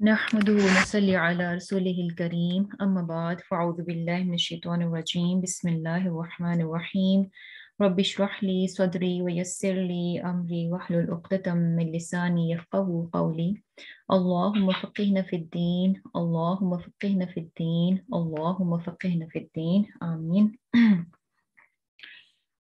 نحمده ونصلي على رسوله الكريم أما بعد فأعوذ بالله من الشيطان الرجيم بسم الله الرحمن الرحيم رب اشرح لي صدري ويسر لي أمري واحلل عقدة من لساني يفقهوا قولي اللهم فقهنا في الدين اللهم فقهنا في الدين اللهم فقهنا في الدين آمين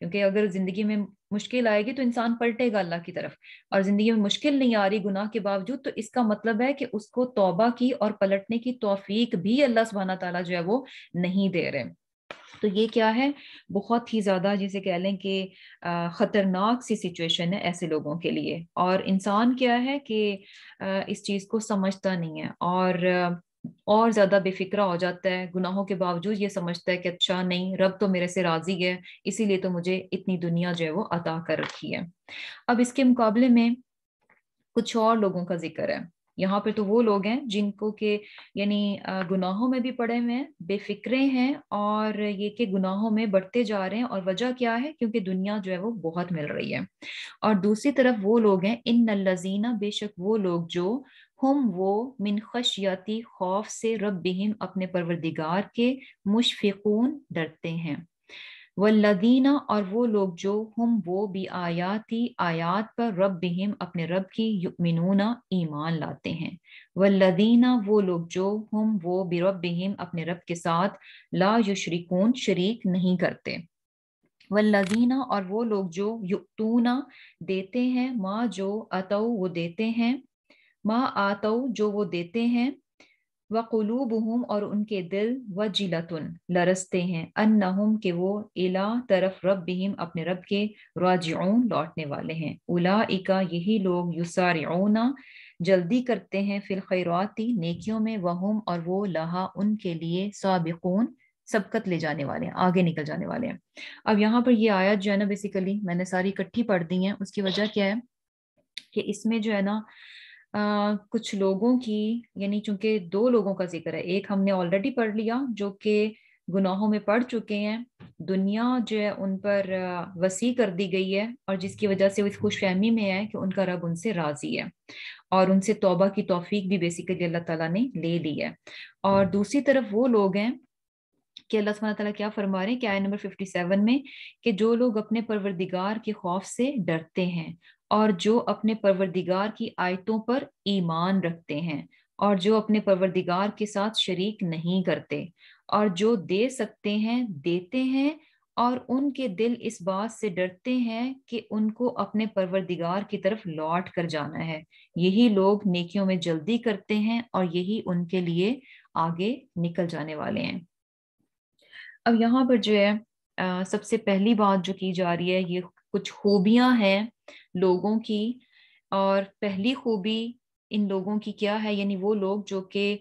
کیونکہ اگر زندگی میں مشکل آئے گی تو انسان پلٹے گا اللہ کی طرف، اور زندگی میں مشکل نہیں آ رہی گناہ کے باوجود، تو اس کا مطلب ہے کہ اس کو توبہ کی اور پلٹنے کی توفیق بھی اللہ سبحانہ تعالیٰ جو ہے وہ نہیں دے رہے۔ تو یہ کیا ہے، بہت ہی زیادہ جسے کہہ لیں کہ خطرناک سی سچویشن ہے ایسے لوگوں کے لیے۔ اور انسان کیا ہے کہ اس چیز کو سمجھتا نہیں ہے، اور زیادہ بے فکرہ ہو جاتا ہے، گناہوں کے باوجود یہ سمجھتا ہے کہ اچھا نہیں، رب تو میرے سے راضی ہے، اسی لیے تو مجھے اتنی دنیا جو ہے وہ عطا کر رکھی ہے۔ اب اس کے مقابلے میں کچھ اور لوگوں کا ذکر ہے یہاں پہ۔ تو وہ لوگ ہیں جن کو کہ یعنی گناہوں میں بھی پڑے ہوئے ہیں، بے فکرے ہیں، اور یہ کہ گناہوں میں بڑھتے جا رہے ہیں، اور وجہ کیا ہے، کیونکہ دنیا جو ہے وہ بہت مل رہی ہے۔ اور دوسری طرف وہ لوگ ہیں، ان الذین، بے شک وہ لوگ جو ہم وہ من خشیتی، خوف سے، ربہم، اپنے پروردگار کے، مشفقون، ڈرتے ہیں، والذین، اور وہ لوگ جو ہم وہ بھی آیاتی، آیات پر، ربہم، اپنے رب کی، یؤمنون، ایمان لاتے ہیں، والذین، وہ لوگ جو ہم وہ بربہم، اپنے رب کے ساتھ، لا یشرکون، شریک نہیں کرتے، والذین، اور وہ لوگ جو یؤتون، دیتے ہیں، ما، جو، اتو، وہ دیتے ہیں، ما آتو، جو وہ دیتے ہیں، وقلوبہم، اور ان کے دل، وجلتن، لرزتے ہیں، انہم، کہ وہ، الی، طرف، ربہم، اپنے رب کے، راجعون، لوٹنے والے ہیں، اولئک، یہی لوگ، یسارعون، جلدی کرتے ہیں، فی الخیرات، نیکیوں میں، وہم، اور وہ، لہا، ان کے لیے، سابقون، سبقت لے جانے والے ہیں، آگے نکل جانے والے ہیں۔ اب یہاں پر یہ آیت جو ہے نا، بیسیکلی میں نے ساری اکٹھی پڑھ دی ہیں، اس کی وجہ کیا ہے کہ اس میں جو ہے نا کچھ لوگوں کی، یعنی چونکہ دو لوگوں کا ذکر ہے، ایک ہم نے آلریڈی پڑھ لیا جو کہ گناہوں میں پڑ چکے ہیں، دنیا جو ہے ان پر وسیع کر دی گئی ہے، اور جس کی وجہ سے وہ اس خوش فہمی میں ہے کہ ان کا رب ان سے راضی ہے، اور ان سے توبہ کی توفیق بھی بیسیکلی اللہ تعالیٰ نے لے لی ہے۔ اور دوسری طرف وہ لوگ ہیں کہ اللہ سبحانہ تعالیٰ کیا فرما رہے ہیں کہ آیت نمبر 57 میں، کہ جو لوگ اپنے پروردگار کے خوف سے ڈرتے ہیں، اور جو اپنے پروردگار کی آیتوں پر ایمان رکھتے ہیں، اور جو اپنے پروردگار کے ساتھ شریک نہیں کرتے، اور جو دے سکتے ہیں دیتے ہیں، اور ان کے دل اس بات سے ڈرتے ہیں کہ ان کو اپنے پروردگار کی طرف لوٹ کر جانا ہے، یہی لوگ نیکیوں میں جلدی کرتے ہیں، اور یہی ان کے لیے آگے نکل جانے والے ہیں۔ اب یہاں پر جو ہے سب سے پہلی بات جو کی جا رہی ہے، یہ کچھ خوبیاں ہیں لوگوں کی، اور پہلی خوبی ان لوگوں کی کیا ہے، یعنی وہ لوگ جو کہ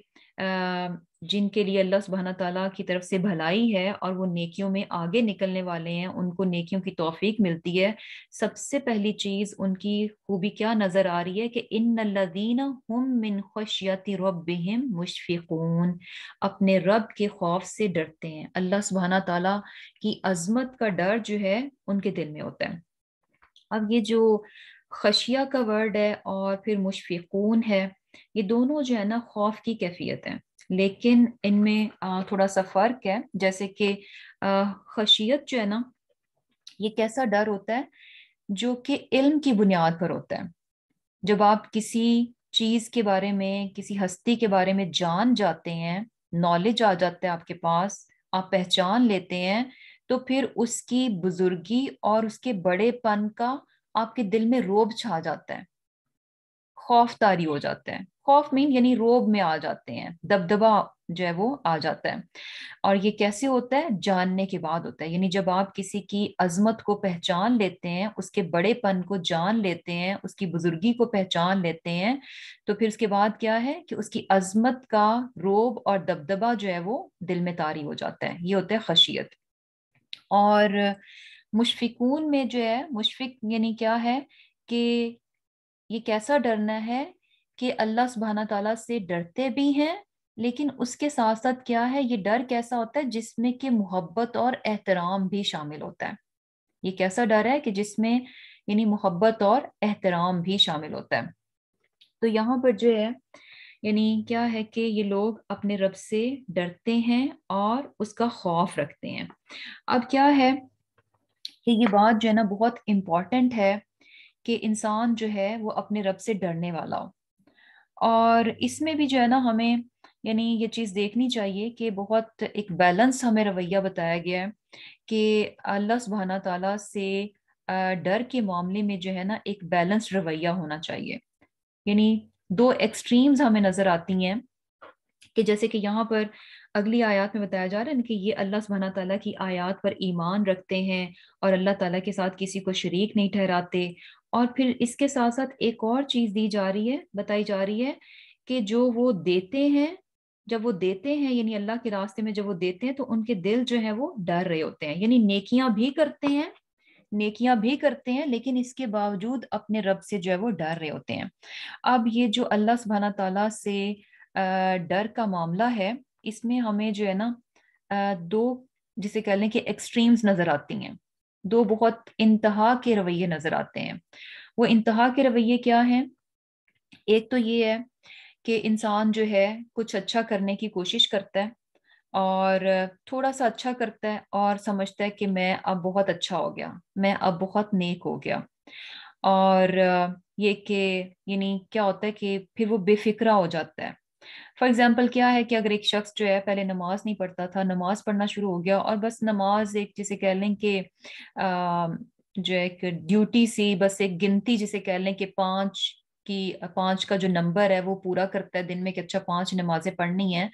جن کے لیے اللہ سبحانہ تعالیٰ کی طرف سے بھلائی ہے، اور وہ نیکیوں میں آگے نکلنے والے ہیں، ان کو نیکیوں کی توفیق ملتی ہے۔ سب سے پہلی چیز ان کی خوبی کیا نظر آ رہی ہے کہ ان الذین ہم من خشیت ربہم مشفقون، اپنے رب کے خوف سے ڈرتے ہیں، اللہ سبحانہ تعالیٰ کی عظمت کا ڈر جو ہے ان کے دل میں ہوتا ہے۔ اب یہ جو خشیہ کا ورڈ ہے اور پھر مشفقون ہے، یہ دونوں جو ہے نا خوف کی کیفیت ہیں، لیکن ان میں تھوڑا سا فرق ہے۔ جیسے کہ خشیت جو ہے نا، یہ کیسا ڈر ہوتا ہے جو کہ علم کی بنیاد پر ہوتا ہے۔ جب آپ کسی چیز کے بارے میں، کسی ہستی کے بارے میں جان جاتے ہیں، نالج آ جاتا ہے آپ کے پاس، آپ پہچان لیتے ہیں، تو پھر اس کی بزرگی اور اس کے بڑے پن کا آپ کے دل میں روب چھا جاتا ہے، خوف طاری ہو جاتا ہے۔ خوف یعنی روب میں آ جاتے ہیں، دبدبا جو ہے وہ آ جاتا ہے۔ اور یہ کیسے ہوتا ہے؟ جاننے کے بعد ہوتا ہے، یعنی جب آپ کسی کی عظمت کو پہچان لیتے ہیں، اس کے بڑے پن کو جان لیتے ہیں، اس کی بزرگی کو پہچان لیتے ہیں، تو پھر اس کے بعد کیا ہے کہ اس کی عظمت کا روب اور دبدبا جو ہے وہ دل میں طاری ہو جاتا ہے، یہ ہوتا ہے خشیت۔ اور مشفقون میں جو ہے، مشفق یعنی کیا ہے کہ یہ کیسا ڈرنا ہے کہ اللہ سبحانہ تعالیٰ سے ڈرتے بھی ہیں، لیکن اس کے ساتھ ساتھ کیا ہے، یہ ڈر کیسا ہوتا ہے جس میں کہ محبت اور احترام بھی شامل ہوتا ہے۔ یہ کیسا ڈر ہے کہ جس میں یعنی محبت اور احترام بھی شامل ہوتا ہے۔ تو یہاں پر جو ہے یعنی کیا ہے کہ یہ لوگ اپنے رب سے ڈرتے ہیں اور اس کا خوف رکھتے ہیں۔ اب کیا ہے کہ یہ بات جو ہے نا بہت امپورٹنٹ ہے کہ انسان جو ہے وہ اپنے رب سے ڈرنے والا ہو، اور اس میں بھی جو ہے نا ہمیں یعنی یہ چیز دیکھنی چاہیے کہ بہت ایک بیلنس ہمیں رویہ بتایا گیا ہے کہ اللہ سبحانہ تعالیٰ سے ڈر کے معاملے میں جو ہے نا ایک بیلنسڈ رویہ ہونا چاہیے. یعنی دو ایکسٹریمز ہمیں نظر آتی ہیں کہ جیسے کہ یہاں پر اگلی آیات میں بتایا جا رہا ہے کہ یہ اللہ سبحانہ تعالیٰ کی آیات پر ایمان رکھتے ہیں اور اللہ تعالیٰ کے ساتھ کسی کو شریک نہیں ٹھہراتے. اور پھر اس کے ساتھ ساتھ ایک اور چیز دی جا رہی ہے، بتائی جا رہی ہے کہ جو وہ دیتے ہیں، جب وہ دیتے ہیں یعنی اللہ کے راستے میں جب وہ دیتے ہیں تو ان کے دل جو ہے وہ ڈر رہے ہوتے ہیں. یعنی نیکیاں بھی کرتے ہیں، نیکیاں بھی کرتے ہیں، لیکن اس کے باوجود اپنے رب سے جو ہے وہ ڈر رہے ہوتے ہیں. اب یہ جو اللہ سبحانہ تعالیٰ سے ڈر کا معاملہ ہے، اس میں ہمیں جو ہے نا دو جسے کہہ لیں کہ ایکسٹریمز نظر آتی ہیں، دو بہت انتہا کے رویے نظر آتے ہیں. وہ انتہا کے رویے کیا ہیں؟ ایک تو یہ ہے کہ انسان جو ہے کچھ اچھا کرنے کی کوشش کرتا ہے اور تھوڑا سا اچھا کرتا ہے اور سمجھتا ہے کہ میں اب بہت اچھا ہو گیا، میں اب بہت نیک ہو گیا. اور یہ کہ یعنی کیا ہوتا ہے کہ پھر وہ بے فکرہ ہو جاتا ہے. فار ایگزامپل کیا ہے کہ اگر ایک شخص جو ہے پہلے نماز نہیں پڑھتا تھا، نماز پڑھنا شروع ہو گیا اور بس نماز ایک جسے کہہ لیں کہ جو ایک ڈیوٹی سی، بس ایک گنتی جسے کہہ لیں کہ پانچ کا جو نمبر ہے وہ پورا کرتا ہے دن میں کہ اچھا 5 نمازیں پڑھنی ہیں.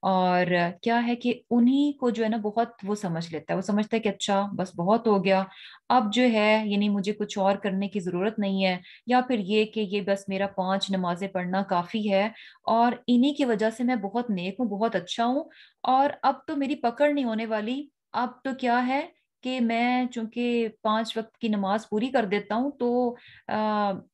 اور کیا ہے کہ انہی کو جو ہے نا بہت وہ سمجھ لیتا ہے، وہ سمجھتا ہے کہ اچھا بس بہت ہو گیا، اب جو ہے یعنی مجھے کچھ اور کرنے کی ضرورت نہیں ہے. یا پھر یہ کہ یہ بس میرا 5 نمازیں پڑھنا کافی ہے اور انہی کی وجہ سے میں بہت نیک ہوں، بہت اچھا ہوں، اور اب تو میری پکڑ نہیں ہونے والی. اب تو کیا ہے کہ میں چونکہ 5 وقت کی نماز پوری کر دیتا ہوں تو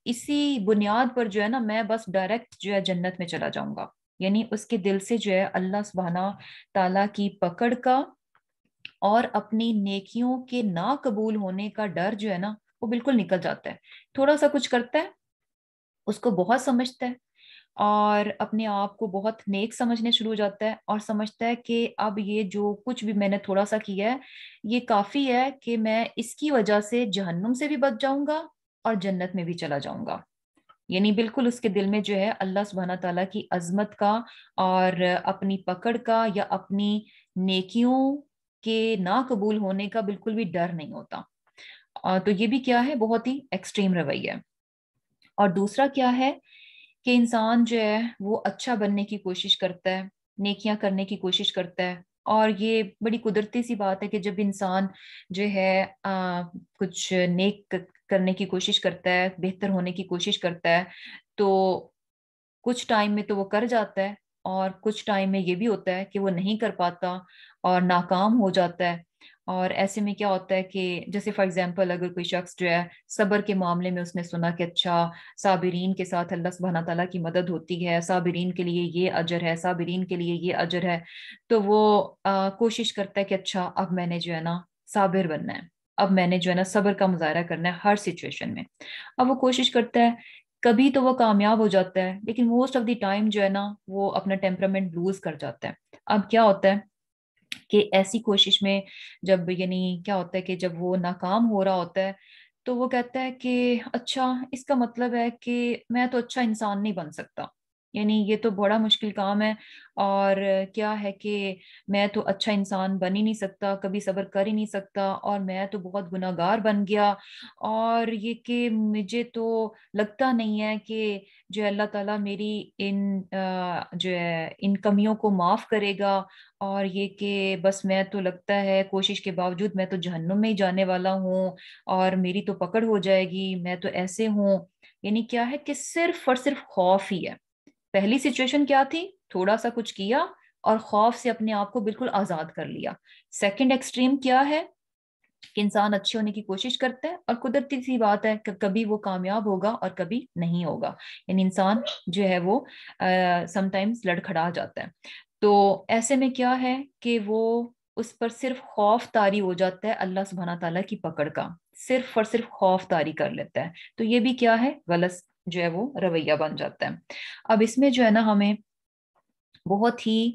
اسی بنیاد پر جو ہے نا میں بس ڈائریکٹ جو ہے جنت میں چلا جاؤں گا. یعنی اس کے دل سے جو ہے اللہ سبحانہ تعالیٰ کی پکڑ کا اور اپنی نیکیوں کے نا قبول ہونے کا ڈر جو ہے نا وہ بالکل نکل جاتا ہے. تھوڑا سا کچھ کرتا ہے، اس کو بہت سمجھتا ہے اور اپنے آپ کو بہت نیک سمجھنے شروع ہو جاتا ہے اور سمجھتا ہے کہ اب یہ جو کچھ بھی میں نے تھوڑا سا کیا ہے یہ کافی ہے کہ میں اس کی وجہ سے جہنم سے بھی بچ جاؤں گا اور جنت میں بھی چلا جاؤں گا. یعنی بالکل اس کے دل میں جو ہے اللہ سبحانہ تعالیٰ کی عظمت کا اور اپنی پکڑ کا یا اپنی نیکیوں کے نا قبول ہونے کا بالکل بھی ڈر نہیں ہوتا. تو یہ بھی کیا ہے، بہت ہی ایکسٹریم رویہ ہے. اور دوسرا کیا ہے کہ انسان جو ہے وہ اچھا بننے کی کوشش کرتا ہے، نیکیاں کرنے کی کوشش کرتا ہے. اور یہ بڑی قدرتی سی بات ہے کہ جب انسان جو ہے کچھ نیک کرنے کی کوشش کرتا ہے، بہتر ہونے کی کوشش کرتا ہے، تو کچھ ٹائم میں تو وہ کر جاتا ہے اور کچھ ٹائم میں یہ بھی ہوتا ہے کہ وہ نہیں کر پاتا اور ناکام ہو جاتا ہے. اور ایسے میں کیا ہوتا ہے کہ جیسے فار ایگزامپل اگر کوئی شخص جو ہے صبر کے معاملے میں اس نے سنا کہ اچھا صابرین کے ساتھ اللہ سبحانہ تعالیٰ کی مدد ہوتی ہے، صابرین کے لیے یہ اجر ہے، صابرین کے لیے یہ اجر ہے، تو وہ کوشش کرتا ہے کہ اچھا اب میں نے جو ہے نا صابر بننا ہے، اب میں نے جو ہے نا صبر کا مظاہرہ کرنا ہے ہر سچویشن میں. اب وہ کوشش کرتا ہے، کبھی تو وہ کامیاب ہو جاتا ہے لیکن موسٹ آف دی ٹائم جو ہے نا وہ اپنا ٹیمپرامنٹ لوز کر جاتا ہے. اب کیا ہوتا ہے کہ ایسی کوشش میں جب یعنی کیا ہوتا ہے کہ جب وہ ناکام ہو رہا ہوتا ہے تو وہ کہتا ہے کہ اچھا اس کا مطلب ہے کہ میں تو اچھا انسان نہیں بن سکتا، یعنی یہ تو بڑا مشکل کام ہے اور کیا ہے کہ میں تو اچھا انسان بن ہی نہیں سکتا، کبھی صبر کر ہی نہیں سکتا اور میں تو بہت گناہگار بن گیا. اور یہ کہ مجھے تو لگتا نہیں ہے کہ جو اللہ تعالیٰ میری ان جو ہے ان کمیوں کو معاف کرے گا، اور یہ کہ بس میں تو لگتا ہے کوشش کے باوجود میں تو جہنم میں ہی جانے والا ہوں اور میری تو پکڑ ہو جائے گی، میں تو ایسے ہوں. یعنی کیا ہے کہ صرف اور صرف خوف ہی ہے. پہلی سچویشن کیا تھی؟ تھوڑا سا کچھ کیا اور خوف سے اپنے آپ کو بالکل آزاد کر لیا. سیکنڈ ایکسٹریم کیا ہے کہ انسان اچھے ہونے کی کوشش کرتا ہے اور قدرتی سی بات ہے کہ کبھی وہ کامیاب ہوگا اور کبھی نہیں ہوگا. یعنی انسان جو ہے وہ سم ٹائمز لڑکھڑا جاتا ہے. تو ایسے میں کیا ہے کہ وہ اس پر صرف خوف طاری ہو جاتا ہے اللہ سبحانہ تعالیٰ کی پکڑ کا، صرف اور صرف خوف طاری کر لیتا ہے. تو یہ بھی کیا ہے، غلط جو ہے وہ رویہ بن جاتا ہے. اب اس میں جو ہے نا ہمیں بہت ہی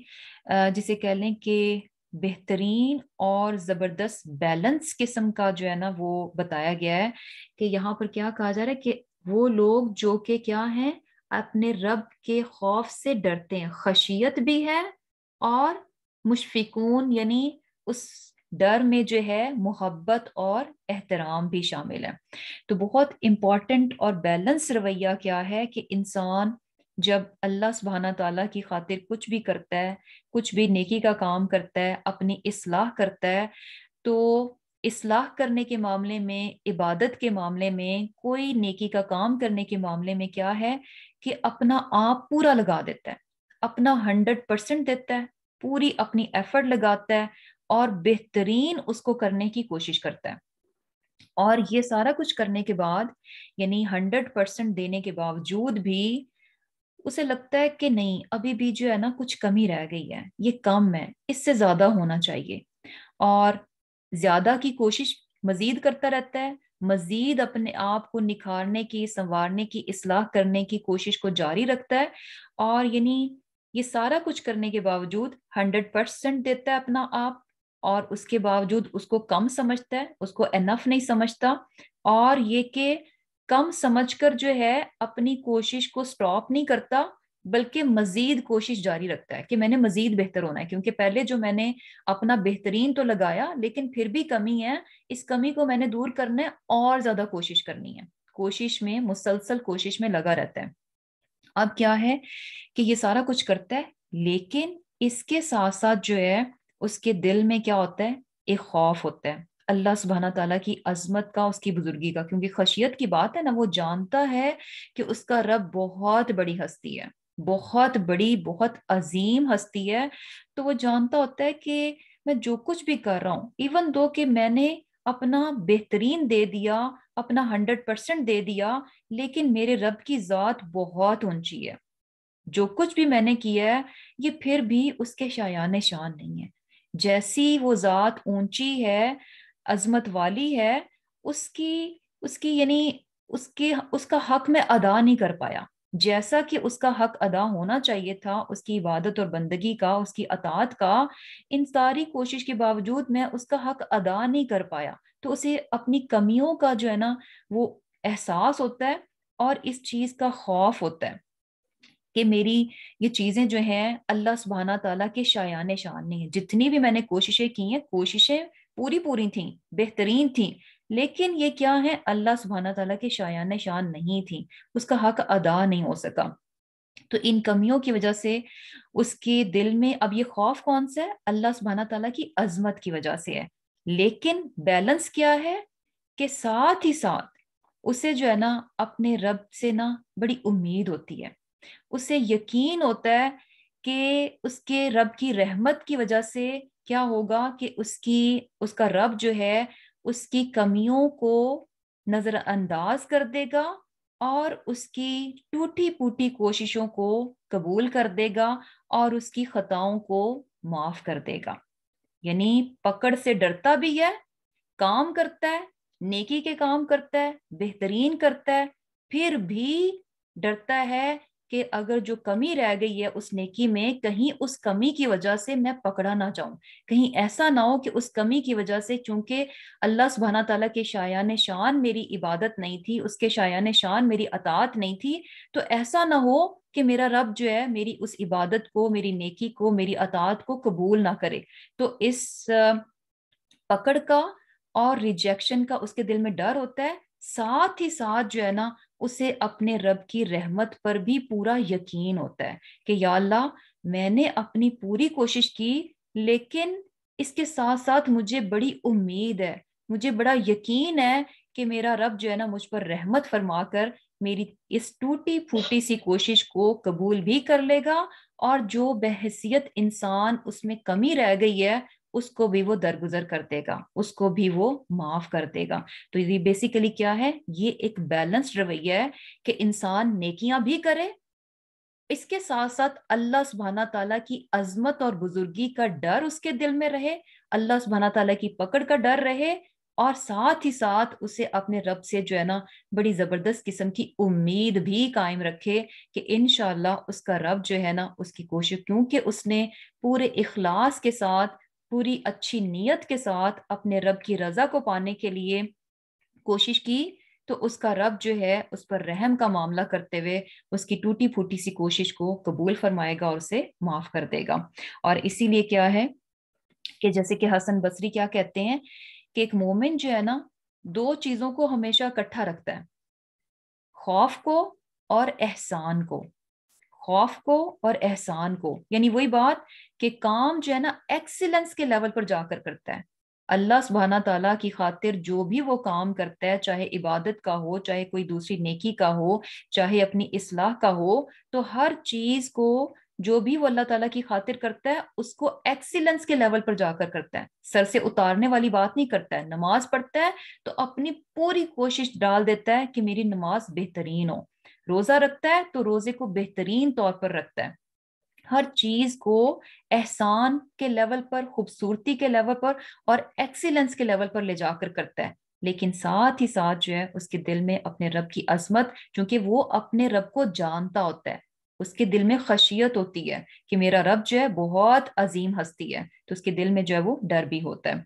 جسے کہہ لیں کہ بہترین اور زبردست بیلنس قسم کا جو ہے نا وہ بتایا گیا ہے کہ یہاں پر کیا کہا جا رہا ہے کہ وہ لوگ جو کہ کیا ہیں، اپنے رب کے خوف سے ڈرتے ہیں، خشیت بھی ہے اور مشفقون یعنی اس ڈر میں جو ہے محبت اور احترام بھی شامل ہے. تو بہت امپورٹنٹ اور بیلنس رویہ کیا ہے کہ انسان جب اللہ سبحانہ تعالیٰ کی خاطر کچھ بھی کرتا ہے، کچھ بھی نیکی کا کام کرتا ہے، اپنی اصلاح کرتا ہے، تو اصلاح کرنے کے معاملے میں، عبادت کے معاملے میں، کوئی نیکی کا کام کرنے کے معاملے میں کیا ہے کہ اپنا آپ پورا لگا دیتا ہے، اپنا 100% دیتا ہے، پوری اپنی ایفرٹ لگاتا ہے اور بہترین اس کو کرنے کی کوشش کرتا ہے. اور یہ سارا کچھ کرنے کے بعد، یعنی 100% دینے کے باوجود بھی اسے لگتا ہے کہ نہیں، ابھی بھی جو ہے نا کچھ کمی رہ گئی ہے، یہ کم ہے، اس سے زیادہ ہونا چاہیے. اور زیادہ کی کوشش مزید کرتا رہتا ہے، مزید اپنے آپ کو نکھارنے کی، سنوارنے کی، اصلاح کرنے کی کوشش کو جاری رکھتا ہے. اور یعنی یہ سارا کچھ کرنے کے باوجود 100% دیتا ہے اپنا آپ، اور اس کے باوجود اس کو کم سمجھتا ہے، اس کو انف نہیں سمجھتا. اور یہ کہ کم سمجھ کر جو ہے اپنی کوشش کو سٹاپ نہیں کرتا، بلکہ مزید کوشش جاری رکھتا ہے کہ میں نے مزید بہتر ہونا ہے، کیونکہ پہلے جو میں نے اپنا بہترین تو لگایا لیکن پھر بھی کمی ہے، اس کمی کو میں نے دور کرنا ہے اور زیادہ کوشش کرنی ہے. کوشش میں، مسلسل کوشش میں لگا رہتا ہے. اب کیا ہے کہ یہ سارا کچھ کرتا ہے، لیکن اس کے ساتھ ساتھ جو ہے اس کے دل میں کیا ہوتا ہے؟ ایک خوف ہوتا ہے اللہ سبحانہ تعالیٰ کی عظمت کا، اس کی بزرگی کا. کیونکہ خشیت کی بات ہے نا، وہ جانتا ہے کہ اس کا رب بہت بڑی ہستی ہے، بہت بڑی، بہت عظیم ہستی ہے. تو وہ جانتا ہوتا ہے کہ میں جو کچھ بھی کر رہا ہوں، ایون دو کہ میں نے اپنا بہترین دے دیا، اپنا 100% دے دیا، لیکن میرے رب کی ذات بہت اونچی ہے. جو کچھ بھی میں نے کیا ہے یہ پھر بھی اس کے شایان شان نہیں ہے. جیسی وہ ذات اونچی ہے، عظمت والی ہے، اس کی یعنی اس کا حق میں ادا نہیں کر پایا. جیسا کہ اس کا حق ادا ہونا چاہیے تھا، اس کی عبادت اور بندگی کا، اس کی اطاعت کا، ان ساری کوشش کے باوجود میں اس کا حق ادا نہیں کر پایا. تو اسے اپنی کمیوں کا جو ہے نا وہ احساس ہوتا ہے، اور اس چیز کا خوف ہوتا ہے کہ میری یہ چیزیں جو ہیں اللہ سبحانہ تعالیٰ کے شایان شان نہیں ہیں. جتنی بھی میں نے کوششیں کی ہیں، کوششیں پوری تھیں، بہترین تھیں، لیکن یہ کیا ہے؟ اللہ سبحانہ تعالیٰ کے شایان شان نہیں تھیں، اس کا حق ادا نہیں ہو سکا. تو ان کمیوں کی وجہ سے اس کے دل میں اب یہ خوف کون سا ہے؟ اللہ سبحانہ تعالیٰ کی عظمت کی وجہ سے ہے. لیکن بیلنس کیا ہے کہ ساتھ ہی ساتھ اسے جو ہے نا اپنے رب سے نا بڑی امید ہوتی ہے. اسے یقین ہوتا ہے کہ اس کے رب کی رحمت کی وجہ سے کیا ہوگا کہ اس کا رب جو ہے اس کی کمیوں کو نظر انداز کر دے گا، اور اس کی ٹوٹی پوٹی کوششوں کو قبول کر دے گا، اور اس کی خطاؤں کو معاف کر دے گا. یعنی پکڑ سے ڈرتا بھی ہے، کام کرتا ہے، نیکی کے کام کرتا ہے، بہترین کرتا ہے، پھر بھی ڈرتا ہے کہ اگر جو کمی رہ گئی ہے اس نیکی میں، کہیں اس کمی کی وجہ سے میں پکڑا نہ جاؤں، کہیں ایسا نہ ہو کہ اس کمی کی وجہ سے، چونکہ اللہ سبحانہ تعالیٰ کے شایان شان میری عبادت نہیں تھی، اس کے شایان شان میری اطاعت نہیں تھی، تو ایسا نہ ہو کہ میرا رب جو ہے میری اس عبادت کو، میری نیکی کو، میری اطاعت کو قبول نہ کرے. تو اس پکڑ کا اور ریجیکشن کا اس کے دل میں ڈر ہوتا ہے. ساتھ ہی ساتھ جو ہے نا اسے اپنے رب کی رحمت پر بھی پورا یقین ہوتا ہے کہ یا اللہ، میں نے اپنی پوری کوشش کی، لیکن اس کے ساتھ ساتھ مجھے بڑی امید ہے، مجھے بڑا یقین ہے کہ میرا رب جو ہے نا مجھ پر رحمت فرما کر میری اس ٹوٹی پھوٹی سی کوشش کو قبول بھی کر لے گا، اور جو بحیثیت انسان اس میں کمی رہ گئی ہے اس کو بھی وہ درگزر کر دے گا، اس کو بھی وہ معاف کر دے گا. تو یہ بیسیکلی کیا ہے؟ یہ ایک بیلنسڈ رویہ ہے کہ انسان نیکیاں بھی کرے، اس کے ساتھ ساتھ اللہ سبحانہ تعالیٰ کی عظمت اور بزرگی کا ڈر اس کے دل میں رہے، اللہ سبحانہ تعالیٰ کی پکڑ کا ڈر رہے، اور ساتھ ہی ساتھ اسے اپنے رب سے جو ہے نا بڑی زبردست قسم کی امید بھی قائم رکھے کہ انشاءاللہ اس کا رب جو ہے نا اس کی کوشش، کیونکہ اس نے پورے اخلاص کے ساتھ، پوری اچھی نیت کے ساتھ اپنے رب کی رضا کو پانے کے لیے کوشش کی، تو اس کا رب جو ہے اس پر رحم کا معاملہ کرتے ہوئے اس کی ٹوٹی پھوٹی سی کوشش کو قبول فرمائے گا اور اسے معاف کر دے گا. اور اسی لیے کیا ہے کہ جیسے کہ حسن بصری کیا کہتے ہیں کہ ایک مومن جو ہے نا 2 چیزوں کو ہمیشہ اکٹھا رکھتا ہے، خوف کو اور احسان کو، خوف کو اور احسان کو، یعنی وہی بات کہ کام جو ہے نا ایکسیلنس کے لیول پر جا کر کرتا ہے، اللہ سبحانہ تعالیٰ کی خاطر جو بھی وہ کام کرتا ہے، چاہے عبادت کا ہو، چاہے کوئی دوسری نیکی کا ہو، چاہے اپنی اصلاح کا ہو، تو ہر چیز کو جو بھی وہ اللہ تعالیٰ کی خاطر کرتا ہے اس کو ایکسیلنس کے لیول پر جا کر کرتا ہے، سر سے اتارنے والی بات نہیں کرتا ہے۔ نماز پڑھتا ہے تو اپنی پوری کوشش ڈال دیتا ہے کہ میری نماز بہترین ہو، روزہ رکھتا ہے تو روزے کو بہترین طور پر رکھتا ہے، ہر چیز کو احسان کے لیول پر، خوبصورتی کے لیول پر اور ایکسیلنس کے لیول پر لے جا کر کرتا ہے، لیکن ساتھ ہی ساتھ جو ہے اس کے دل میں اپنے رب کی عظمت، کیونکہ وہ اپنے رب کو جانتا ہوتا ہے، اس کے دل میں خشیت ہوتی ہے کہ میرا رب جو ہے بہت عظیم ہستی ہے، تو اس کے دل میں جو ہے وہ ڈر بھی ہوتا ہے۔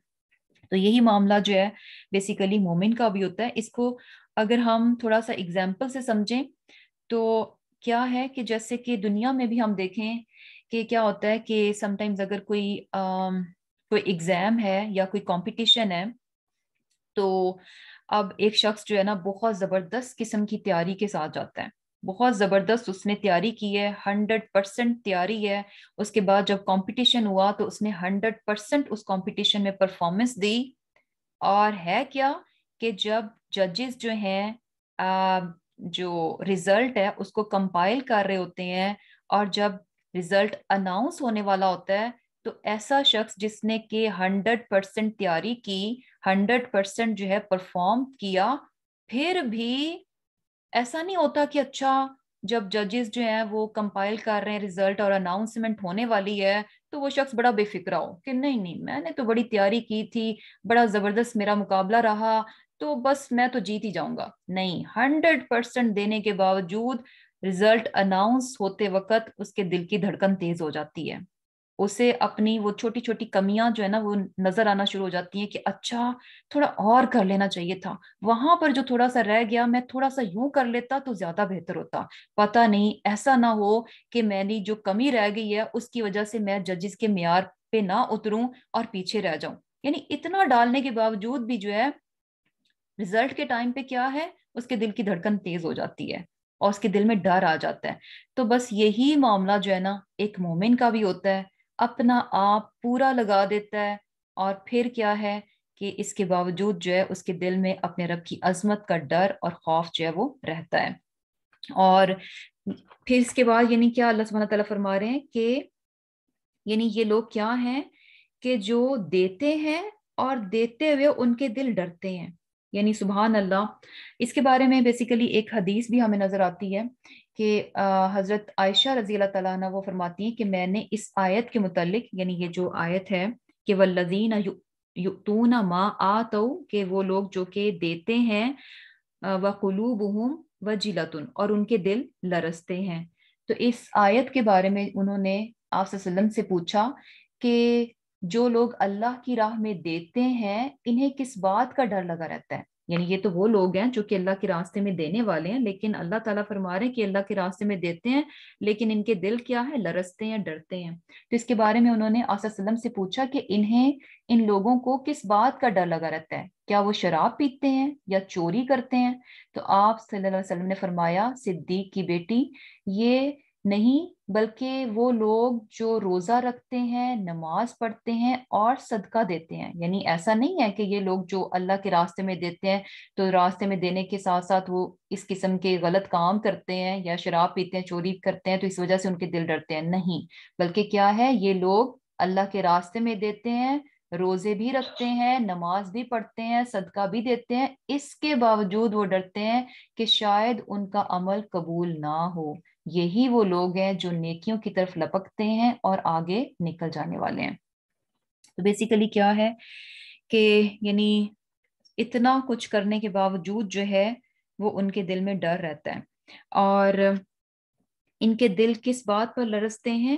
تو یہی معاملہ جو ہے بیسیکلی مومن کا بھی ہوتا ہے۔ اس کو اگر ہم تھوڑا سا اگزامپل سے سمجھیں تو کیا ہے کہ جیسے کہ دنیا میں بھی ہم دیکھیں کہ کیا ہوتا ہے کہ سم ٹائمز اگر کوئی ایگزام ہے یا کوئی کمپٹیشن ہے، تو اب ایک شخص جو ہے نا بہت زبردست قسم کی تیاری کے ساتھ جاتا ہے، بہت زبردست اس نے تیاری کی ہے، 100% تیاری ہے، اس کے بعد جب کمپٹیشن ہوا تو اس نے 100% اس کمپٹیشن میں پرفارمنس دی، اور ہے کیا کہ جب ججز جو ہیں جو ریزلٹ ہے اس کو کمپائل کر رہے ہوتے ہیں، اور جب ریزلٹ اناؤنس ہونے والا ہوتا ہے تو ایسا شخص جس نے کہ 100% تیاری کی، 100% جو ہے پرفارم کیا، پھر بھی ایسا نہیں ہوتا کہ اچھا جب ججز جو ہیں وہ کمپائل کر رہے ہیں ریزلٹ اور اناؤنسمنٹ ہونے والی ہے تو وہ شخص بڑا بے فکرہ ہو کہ نہیں نہیں میں نے تو بڑی تیاری کی تھی، بڑا زبردست میرا مقابلہ رہا، تو بس میں تو جیت ہی جاؤں گا۔ نہیں، 100% دینے کے باوجود ریزلٹ اناؤنس ہوتے وقت اس کے دل کی دھڑکن تیز ہو جاتی ہے، اسے اپنی وہ چھوٹی چھوٹی کمیاں جو ہے نا وہ نظر آنا شروع ہو جاتی ہیں کہ اچھا تھوڑا اور کر لینا چاہیے تھا، وہاں پر جو تھوڑا سا رہ گیا میں تھوڑا سا یوں کر لیتا تو زیادہ بہتر ہوتا، پتہ نہیں ایسا نہ ہو کہ میں نے جو کمی رہ گئی ہے اس کی وجہ سے میں ججز کے معیار پہ نہ اتروں اور پیچھے رہ جاؤں۔ یعنی اتنا ڈالنے کے باوجود بھی جو ہے رزلٹ کے ٹائم پہ کیا ہے اس کے دل کی دھڑکن تیز ہو جاتی ہے اور اس کے دل میں ڈر آ جاتا ہے۔ تو بس یہی معاملہ جو ہے نا ایک مومن کا بھی ہوتا ہے، اپنا آپ پورا لگا دیتا ہے، اور پھر کیا ہے کہ اس کے باوجود جو ہے اس کے دل میں اپنے رب کی عظمت کا ڈر اور خوف جو ہے وہ رہتا ہے۔ اور پھر اس کے بعد یعنی کیا اللہ سبحانہ تعالیٰ فرما رہے ہیں کہ یعنی یہ لوگ کیا ہیں کہ جو دیتے ہیں اور دیتے ہوئے ان کے دل ڈرتے ہیں، یعنی سبحان اللہ۔ اس کے بارے میں بیسیکلی ایک حدیث بھی ہمیں نظر آتی ہے کہ حضرت عائشہ رضی اللہ تعالیٰ عنہ وہ فرماتی ہیں کہ میں نے اس آیت کے متعلق، یعنی یہ جو آیت ہے کہ والذین یؤتون ما آتوا، کہ وہ لوگ جو کہ دیتے ہیں، وقلوبہم وجلۃ، اور ان کے دل لرزتے ہیں، تو اس آیت کے بارے میں انہوں نے آپ صلی اللہ علیہ وسلم سے پوچھا کہ جو لوگ اللہ کی راہ میں دیتے ہیں انہیں کس بات کا ڈر لگا رہتا ہے؟ یعنی یہ تو وہ لوگ ہیں جو کہ اللہ کے راستے میں دینے والے ہیں، لیکن اللہ تعالیٰ فرما رہے ہیں کہ اللہ کے راستے میں دیتے ہیں لیکن ان کے دل کیا ہے؟ لرزتے ہیں، ڈرتے ہیں۔ تو اس کے بارے میں انہوں نے آپ صلی اللہ علیہ وسلم سے پوچھا کہ انہیں، ان لوگوں کو کس بات کا ڈر لگا رہتا ہے؟ کیا وہ شراب پیتے ہیں یا چوری کرتے ہیں؟ تو آپ صلی اللہ علیہ وسلم نے فرمایا صدیق کی بیٹی، یہ نہیں بلکہ وہ لوگ جو روزہ رکھتے ہیں، نماز پڑھتے ہیں اور صدقہ دیتے ہیں۔ یعنی ایسا نہیں ہے کہ یہ لوگ جو اللہ کے راستے میں دیتے ہیں تو راستے میں دینے کے ساتھ ساتھ وہ اس قسم کے غلط کام کرتے ہیں یا شراب پیتے ہیں، چوری کرتے ہیں تو اس وجہ سے ان کے دل ڈرتے ہیں، نہیں، بلکہ کیا ہے، یہ لوگ اللہ کے راستے میں دیتے ہیں، روزے بھی رکھتے ہیں، نماز بھی پڑھتے ہیں، صدقہ بھی دیتے ہیں، اس کے باوجود وہ ڈرتے ہیں کہ شاید ان کا عمل قبول نہ ہو۔ یہی وہ لوگ ہیں جو نیکیوں کی طرف لپکتے ہیں اور آگے نکل جانے والے ہیں۔ تو بیسیکلی کیا ہے کہ یعنی اتنا کچھ کرنے کے باوجود جو ہے وہ ان کے دل میں ڈر رہتا ہے، اور ان کے دل کس بات پر لرزتے ہیں؟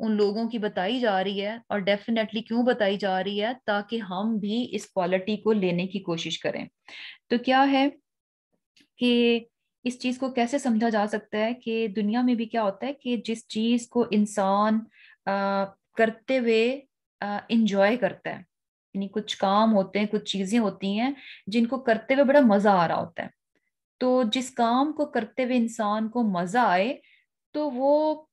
ان لوگوں کی بتائی جا رہی ہے، اور ڈیفینیٹلی کیوں بتائی جا رہی ہے؟ تاکہ ہم بھی اس کوالٹی کو لینے کی کوشش کریں. تو کیا ہے کہ اس چیز کو کیسے سمجھا جا سکتا ہے کہ دنیا میں بھی کیا ہوتا ہے کہ جس چیز کو انسان کرتے ہوئے انجوائے کرتا ہے، یعنی کچھ کام ہوتے ہیں، کچھ چیزیں ہوتی ہیں جن کو کرتے ہوئے بڑا مزہ آ رہا ہوتا ہے. تو جس کام کو کرتے ہوئے انسان کو مزہ آئے تو وہ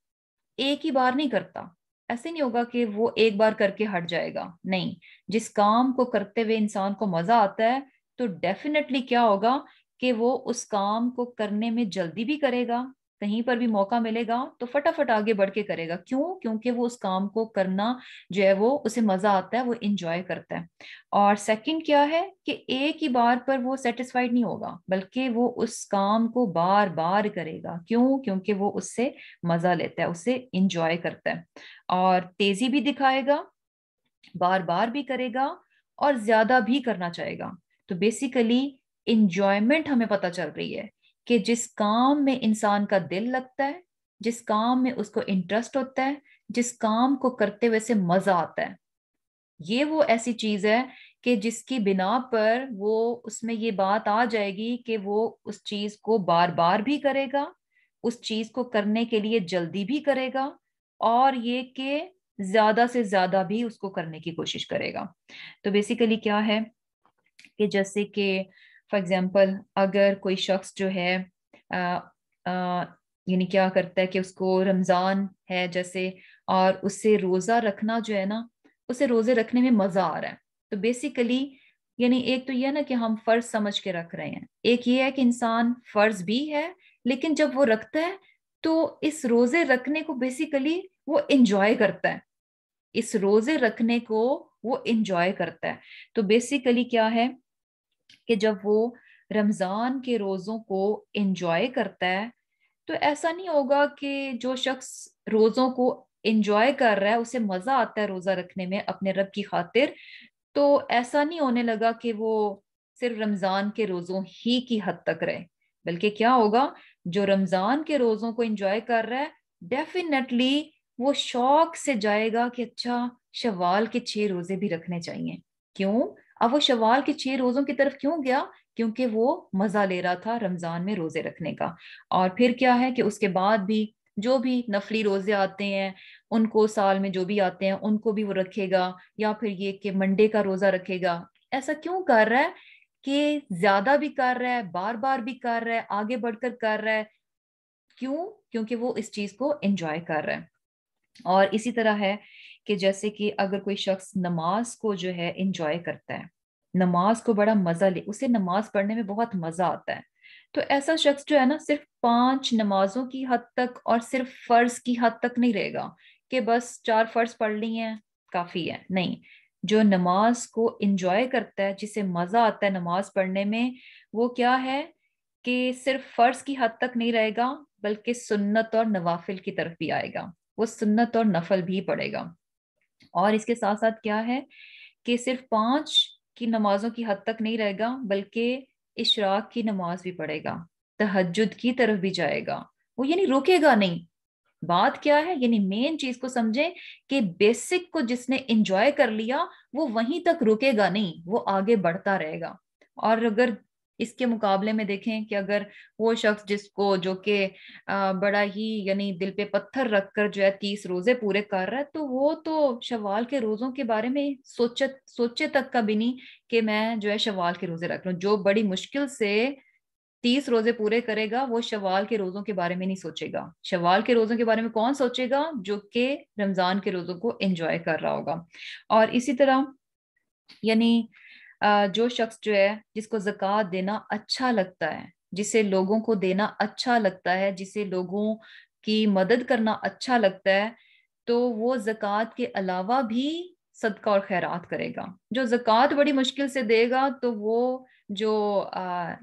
ایک ہی بار نہیں کرتا. ایسے نہیں ہوگا کہ وہ ایک بار کر کے ہٹ جائے گا، نہیں. جس کام کو کرتے ہوئے انسان کو مزہ آتا ہے تو ڈیفینیٹلی کیا ہوگا کہ وہ اس کام کو کرنے میں جلدی بھی کرے گا. کہیں پر بھی موقع ملے گا تو فٹافٹ آگے بڑھ کے کرے گا. کیوں؟ کیونکہ وہ اس کام کو کرنا جو ہے وہ اسے مزہ آتا ہے، وہ انجوائے کرتا ہے. اور سیکنڈ کیا ہے کہ ایک ہی بار پر وہ سیٹسفائیڈ نہیں ہوگا، بلکہ وہ اس کام کو بار بار کرے گا. کیوں؟ کیونکہ وہ اس سے مزہ لیتا ہے، اسے انجوائے کرتا ہے، اور تیزی بھی دکھائے گا، بار بار بھی کرے گا، اور زیادہ بھی کرنا چاہے گا. تو بیسیکلی انجوائمنٹ ہمیں پتہ چل رہی ہے کہ جس کام میں انسان کا دل لگتا ہے، جس کام میں اس کو انٹرسٹ ہوتا ہے، جس کام کو کرتے ہوئے سے مزہ آتا ہے، یہ وہ ایسی چیز ہے کہ جس کی بنا پر وہ اس میں یہ بات آ جائے گی کہ وہ اس چیز کو بار بار بھی کرے گا، اس چیز کو کرنے کے لیے جلدی بھی کرے گا، اور یہ کہ زیادہ سے زیادہ بھی اس کو کرنے کی کوشش کرے گا. تو بیسیکلی کیا ہے کہ جیسے کہ فار ایگزامپل اگر کوئی شخص جو ہے یعنی کیا کرتا ہے کہ اس کو رمضان ہے جیسے، اور اس سے روزہ رکھنا جو ہے نا، اسے روزے رکھنے میں مزہ آ رہا ہے. تو بیسیکلی یعنی ایک تو یہ نا کہ ہم فرض سمجھ کے رکھ رہے ہیں، ایک یہ ہے کہ انسان فرض بھی ہے لیکن جب وہ رکھتا ہے تو اس روزے رکھنے کو بیسیکلی وہ انجوائے کرتا ہے، اس روزے رکھنے کو وہ انجوائے کرتا ہے. تو بیسیکلی کیا ہے کہ جب وہ رمضان کے روزوں کو انجوائے کرتا ہے تو ایسا نہیں ہوگا کہ جو شخص روزوں کو انجوائے کر رہا ہے، اسے مزہ آتا ہے روزہ رکھنے میں اپنے رب کی خاطر، تو ایسا نہیں ہونے لگا کہ وہ صرف رمضان کے روزوں ہی کی حد تک رہے. بلکہ کیا ہوگا، جو رمضان کے روزوں کو انجوائے کر رہا ہے ڈیفینیٹلی وہ شوق سے جائے گا کہ اچھا شوال کے 6 روزے بھی رکھنے چاہیے. کیوں؟ اب وہ شوال کے 6 روزوں کی طرف کیوں گیا؟ کیونکہ وہ مزہ لے رہا تھا رمضان میں روزے رکھنے کا. اور پھر کیا ہے کہ اس کے بعد بھی جو بھی نفلی روزے آتے ہیں ان کو، سال میں جو بھی آتے ہیں ان کو بھی وہ رکھے گا، یا پھر یہ کہ منڈے کا روزہ رکھے گا. ایسا کیوں کر رہا ہے کہ زیادہ بھی کر رہا ہے، بار بار بھی کر رہا ہے، آگے بڑھ کر کر رہا ہے. کیوں؟ کیونکہ وہ اس چیز کو انجوائے کر رہا ہے. اور اسی طرح ہے کہ جیسے کہ اگر کوئی شخص نماز کو جو ہے انجوائے کرتا ہے، نماز کو بڑا مزہ لے، اسے نماز پڑھنے میں بہت مزہ آتا ہے، تو ایسا شخص جو ہے نا صرف 5 نمازوں کی حد تک اور صرف فرض کی حد تک نہیں رہے گا کہ بس 4 فرض پڑھ لی ہیں کافی ہے. نہیں، جو نماز کو انجوائے کرتا ہے، جسے مزہ آتا ہے نماز پڑھنے میں، وہ کیا ہے کہ صرف فرض کی حد تک نہیں رہے گا بلکہ سنت اور نوافل کی طرف بھی آئے گا، وہ سنت اور نفل بھی پڑھے گا. اور اس کے ساتھ ساتھ کیا ہے کہ صرف 5 کی نمازوں کی حد تک نہیں رہے گا بلکہ اشراق کی نماز بھی پڑھے گا، تہجد کی طرف بھی جائے گا. وہ یعنی رکے گا نہیں. بات کیا ہے، یعنی مین چیز کو سمجھیں کہ بیسک کو جس نے انجوائے کر لیا وہ وہیں تک رکے گا نہیں، وہ آگے بڑھتا رہے گا. اور اگر اس کے مقابلے میں دیکھیں کہ اگر وہ شخص جس کو جو کہ بڑا ہی یعنی دل پہ پتھر رکھ کر جو ہے 30 روزے پورے کر رہا ہے، تو وہ تو شوال کے روزوں کے بارے میں سوچے تک کا بھی نہیں کہ میں جو ہے شوال کے روزے رکھ رہا ہوں. جو بڑی مشکل سے 30 روزے پورے کرے گا وہ شوال کے روزوں کے بارے میں نہیں سوچے گا. شوال کے روزوں کے بارے میں کون سوچے گا؟ جو کہ رمضان کے روزوں کو انجوائے کر رہا ہوگا. اور اسی طرح یعنی جو شخص جو ہے جس کو زکوٰۃ دینا اچھا لگتا ہے، جسے لوگوں کو دینا اچھا لگتا ہے، جسے لوگوں کی مدد کرنا اچھا لگتا ہے، تو وہ زکوٰۃ کے علاوہ بھی صدقہ اور خیرات کرے گا. جو زکوٰۃ بڑی مشکل سے دے گا تو وہ جو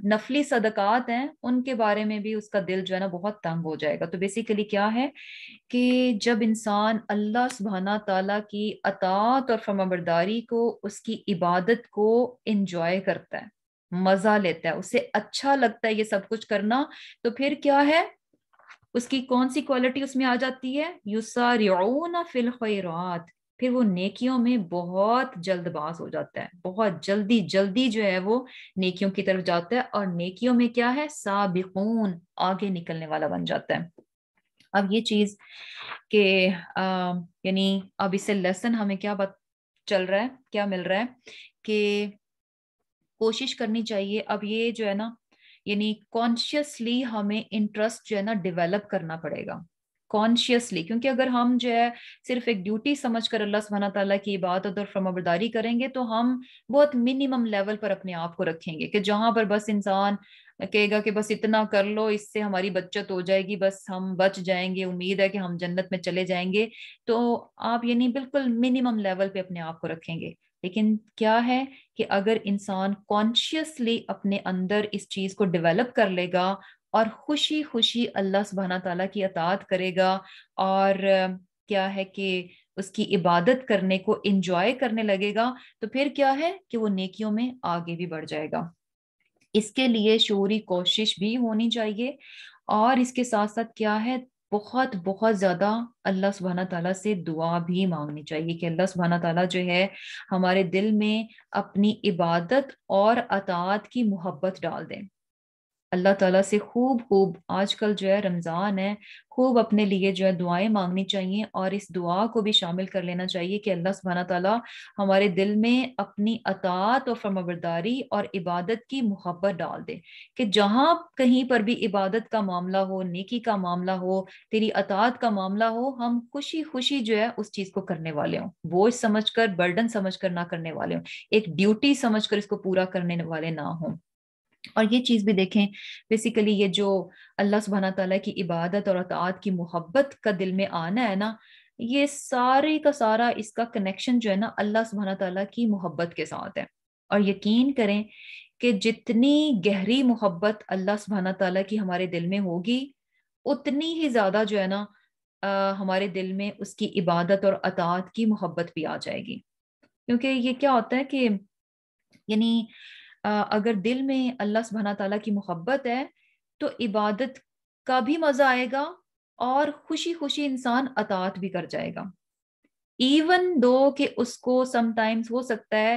نفلی صدقات ہیں ان کے بارے میں بھی اس کا دل جو ہے نا بہت تنگ ہو جائے گا. تو بیسیکلی کیا ہے کہ جب انسان اللہ سبحانہ تعالیٰ کی اطاعت اور فرمانبرداری کو، اس کی عبادت کو انجوائے کرتا ہے، مزہ لیتا ہے، اسے اچھا لگتا ہے یہ سب کچھ کرنا، تو پھر کیا ہے اس کی کون سی کوالٹی اس میں آ جاتی ہے؟ یسارعون فی الخیرات، پھر وہ نیکیوں میں بہت جلد باز ہو جاتا ہے، بہت جلدی جلدی جو ہے وہ نیکیوں کی طرف جاتا ہے، اور نیکیوں میں کیا ہے؟ سابقون، آگے نکلنے والا بن جاتا ہے۔ اب یہ چیز کہ یعنی اب اس سے لیسن ہمیں کیا چل رہا ہے، کیا مل رہا ہے کہ کوشش کرنی چاہیے اب یہ جو ہے نا، یعنی کانشیسلی ہمیں انٹرسٹ جو ہے نا ڈیولپ کرنا پڑے گا، کانشیسلی، کیونکہ اگر ہم جو ہے صرف ایک ڈیوٹی سمجھ کر اللہ سبحانہ تعالیٰ کی عبادت اور فرمانبرداری کریں گے تو ہم بہت منیمم لیول پر اپنے آپ کو رکھیں گے، کہ جہاں پر بس انسان کہے گا کہ بس اتنا کر لو، اس سے ہماری بچت ہو جائے گی، بس ہم بچ جائیں گے، امید ہے کہ ہم جنت میں چلے جائیں گے، تو آپ یعنی بالکل منیمم لیول پہ اپنے آپ کو رکھیں گے۔ لیکن کیا ہے کہ اگر انسان کانشیسلی اپنے اندر اس چیز کو ڈیولپ کر لے گا اور خوشی خوشی اللہ سبحانہ تعالیٰ کی اطاعت کرے گا، اور کیا ہے کہ اس کی عبادت کرنے کو انجوائے کرنے لگے گا، تو پھر کیا ہے کہ وہ نیکیوں میں آگے بھی بڑھ جائے گا۔ اس کے لیے شعوری کوشش بھی ہونی چاہیے، اور اس کے ساتھ ساتھ کیا ہے، بہت بہت زیادہ اللہ سبحانہ تعالیٰ سے دعا بھی مانگنی چاہیے کہ اللہ سبحانہ تعالیٰ جو ہے ہمارے دل میں اپنی عبادت اور اطاعت کی محبت ڈال دیں۔ اللہ تعالیٰ سے خوب خوب، آج کل جو ہے رمضان ہے، خوب اپنے لیے جو ہے دعائیں مانگنی چاہیے، اور اس دعا کو بھی شامل کر لینا چاہیے کہ اللہ سبحانہ تعالیٰ ہمارے دل میں اپنی اطاعت اور فرمانبرداری اور عبادت کی محبت ڈال دے، کہ جہاں کہیں پر بھی عبادت کا معاملہ ہو، نیکی کا معاملہ ہو، تیری اطاعت کا معاملہ ہو، ہم خوشی خوشی جو ہے اس چیز کو کرنے والے ہوں، بوجھ سمجھ کر، برڈن سمجھ کر نہ کرنے والے ہوں، ایک ڈیوٹی سمجھ کر اس کو پورا کرنے والے نہ ہوں۔ اور یہ چیز بھی دیکھیں، بیسیکلی یہ جو اللہ سبحانہ تعالیٰ کی عبادت اور اطاعت کی محبت کا دل میں آنا ہے نا، یہ سارے کا سارا اس کا کنیکشن جو ہے نا اللہ سبحانہ تعالیٰ کی محبت کے ساتھ ہے۔ اور یقین کریں کہ جتنی گہری محبت اللہ سبحانہ تعالیٰ کی ہمارے دل میں ہوگی، اتنی ہی زیادہ جو ہے نا ہمارے دل میں اس کی عبادت اور اطاعت کی محبت بھی آ جائے گی۔ کیونکہ یہ کیا ہوتا ہے کہ یعنی اگر دل میں اللہ سبحانہ تعالیٰ کی محبت ہے تو عبادت کا بھی مزہ آئے گا، اور خوشی خوشی انسان اطاعت بھی کر جائے گا، ایون دو کہ اس کو سم ٹائمز ہو سکتا ہے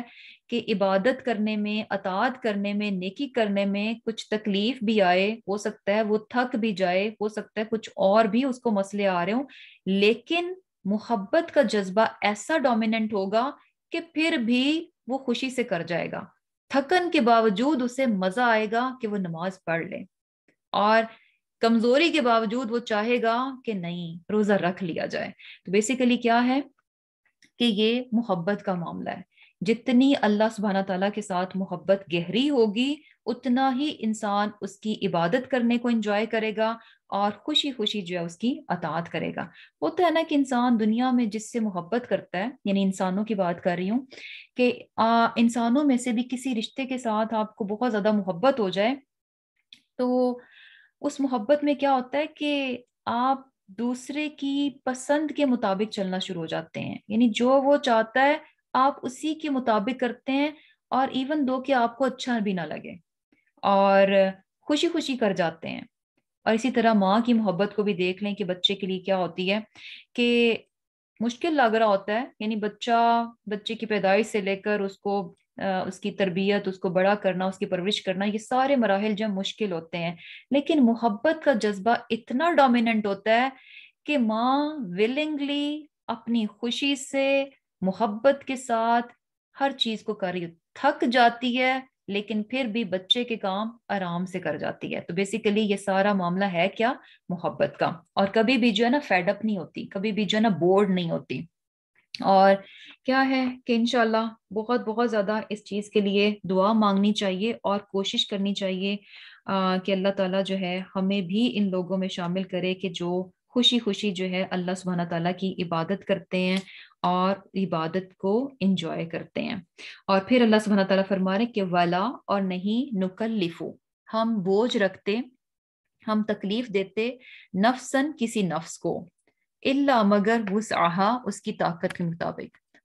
کہ عبادت کرنے میں، اطاعت کرنے میں، نیکی کرنے میں کچھ تکلیف بھی آئے، ہو سکتا ہے وہ تھک بھی جائے، ہو سکتا ہے کچھ اور بھی اس کو مسئلے آ رہے ہوں، لیکن محبت کا جذبہ ایسا ڈومیننٹ ہوگا کہ پھر بھی وہ خوشی سے کر جائے گا، تھکن کے باوجود اسے مزہ آئے گا کہ وہ نماز پڑھ لے، اور کمزوری کے باوجود وہ چاہے گا کہ نہیں، روزہ رکھ لیا جائے۔ تو بیسیکلی کیا ہے کہ یہ محبت کا معاملہ ہے، جتنی اللہ سبحانہ تعالیٰ کے ساتھ محبت گہری ہوگی، اتنا ہی انسان اس کی عبادت کرنے کو انجوائے کرے گا، اور خوشی خوشی جو ہے اس کی اطاعت کرے گا۔ ہوتا ہے نا کہ انسان دنیا میں جس سے محبت کرتا ہے، یعنی انسانوں کی بات کر رہی ہوں، کہ انسانوں میں سے بھی کسی رشتے کے ساتھ آپ کو بہت زیادہ محبت ہو جائے، تو اس محبت میں کیا ہوتا ہے کہ آپ دوسرے کی پسند کے مطابق چلنا شروع ہو جاتے ہیں، یعنی جو وہ چاہتا ہے آپ اسی کے مطابق کرتے ہیں، اور ایون دو کہ آپ کو اچھا بھی نہ لگے، اور خوشی خوشی کر جاتے ہیں۔ اور اسی طرح ماں کی محبت کو بھی دیکھ لیں کہ بچے کے لیے کیا ہوتی ہے، کہ مشکل لگ رہا ہوتا ہے، یعنی بچے کی پیدائش سے لے کر اس کو اس کی تربیت، اس کو بڑا کرنا، اس کی پرورش کرنا، یہ سارے مراحل جو مشکل ہوتے ہیں، لیکن محبت کا جذبہ اتنا ڈومیننٹ ہوتا ہے کہ ماں ولنگلی اپنی خوشی سے، محبت کے ساتھ ہر چیز کو کر رہی، تھک جاتی ہے لیکن پھر بھی بچے کے کام آرام سے کر جاتی ہے۔ تو بیسیکلی یہ سارا معاملہ ہے کیا؟ محبت کا، اور کبھی بھی جو ہے نا فیڈ اپ نہیں ہوتی، کبھی بھی جو ہے نا بورڈ نہیں ہوتی۔ اور کیا ہے کہ انشاءاللہ بہت بہت زیادہ اس چیز کے لیے دعا مانگنی چاہیے، اور کوشش کرنی چاہیے کہ اللہ تعالیٰ جو ہے ہمیں بھی ان لوگوں میں شامل کرے کہ جو خوشی خوشی جو ہے اللہ سبحانہ تعالیٰ کی عبادت کرتے ہیں اور عبادت کو انجوائے کرتے ہیں۔ اور پھر اللہ سبحانہ تعالیٰ فرما رہے کہ ولا، اور نہیں، نکلفو، ہم بوجھ رکھتے، ہم تکلیف دیتے، نفسن، کسی نفس کو، الا، مگر، وسعہا، اس کی طاقت کے مطابق،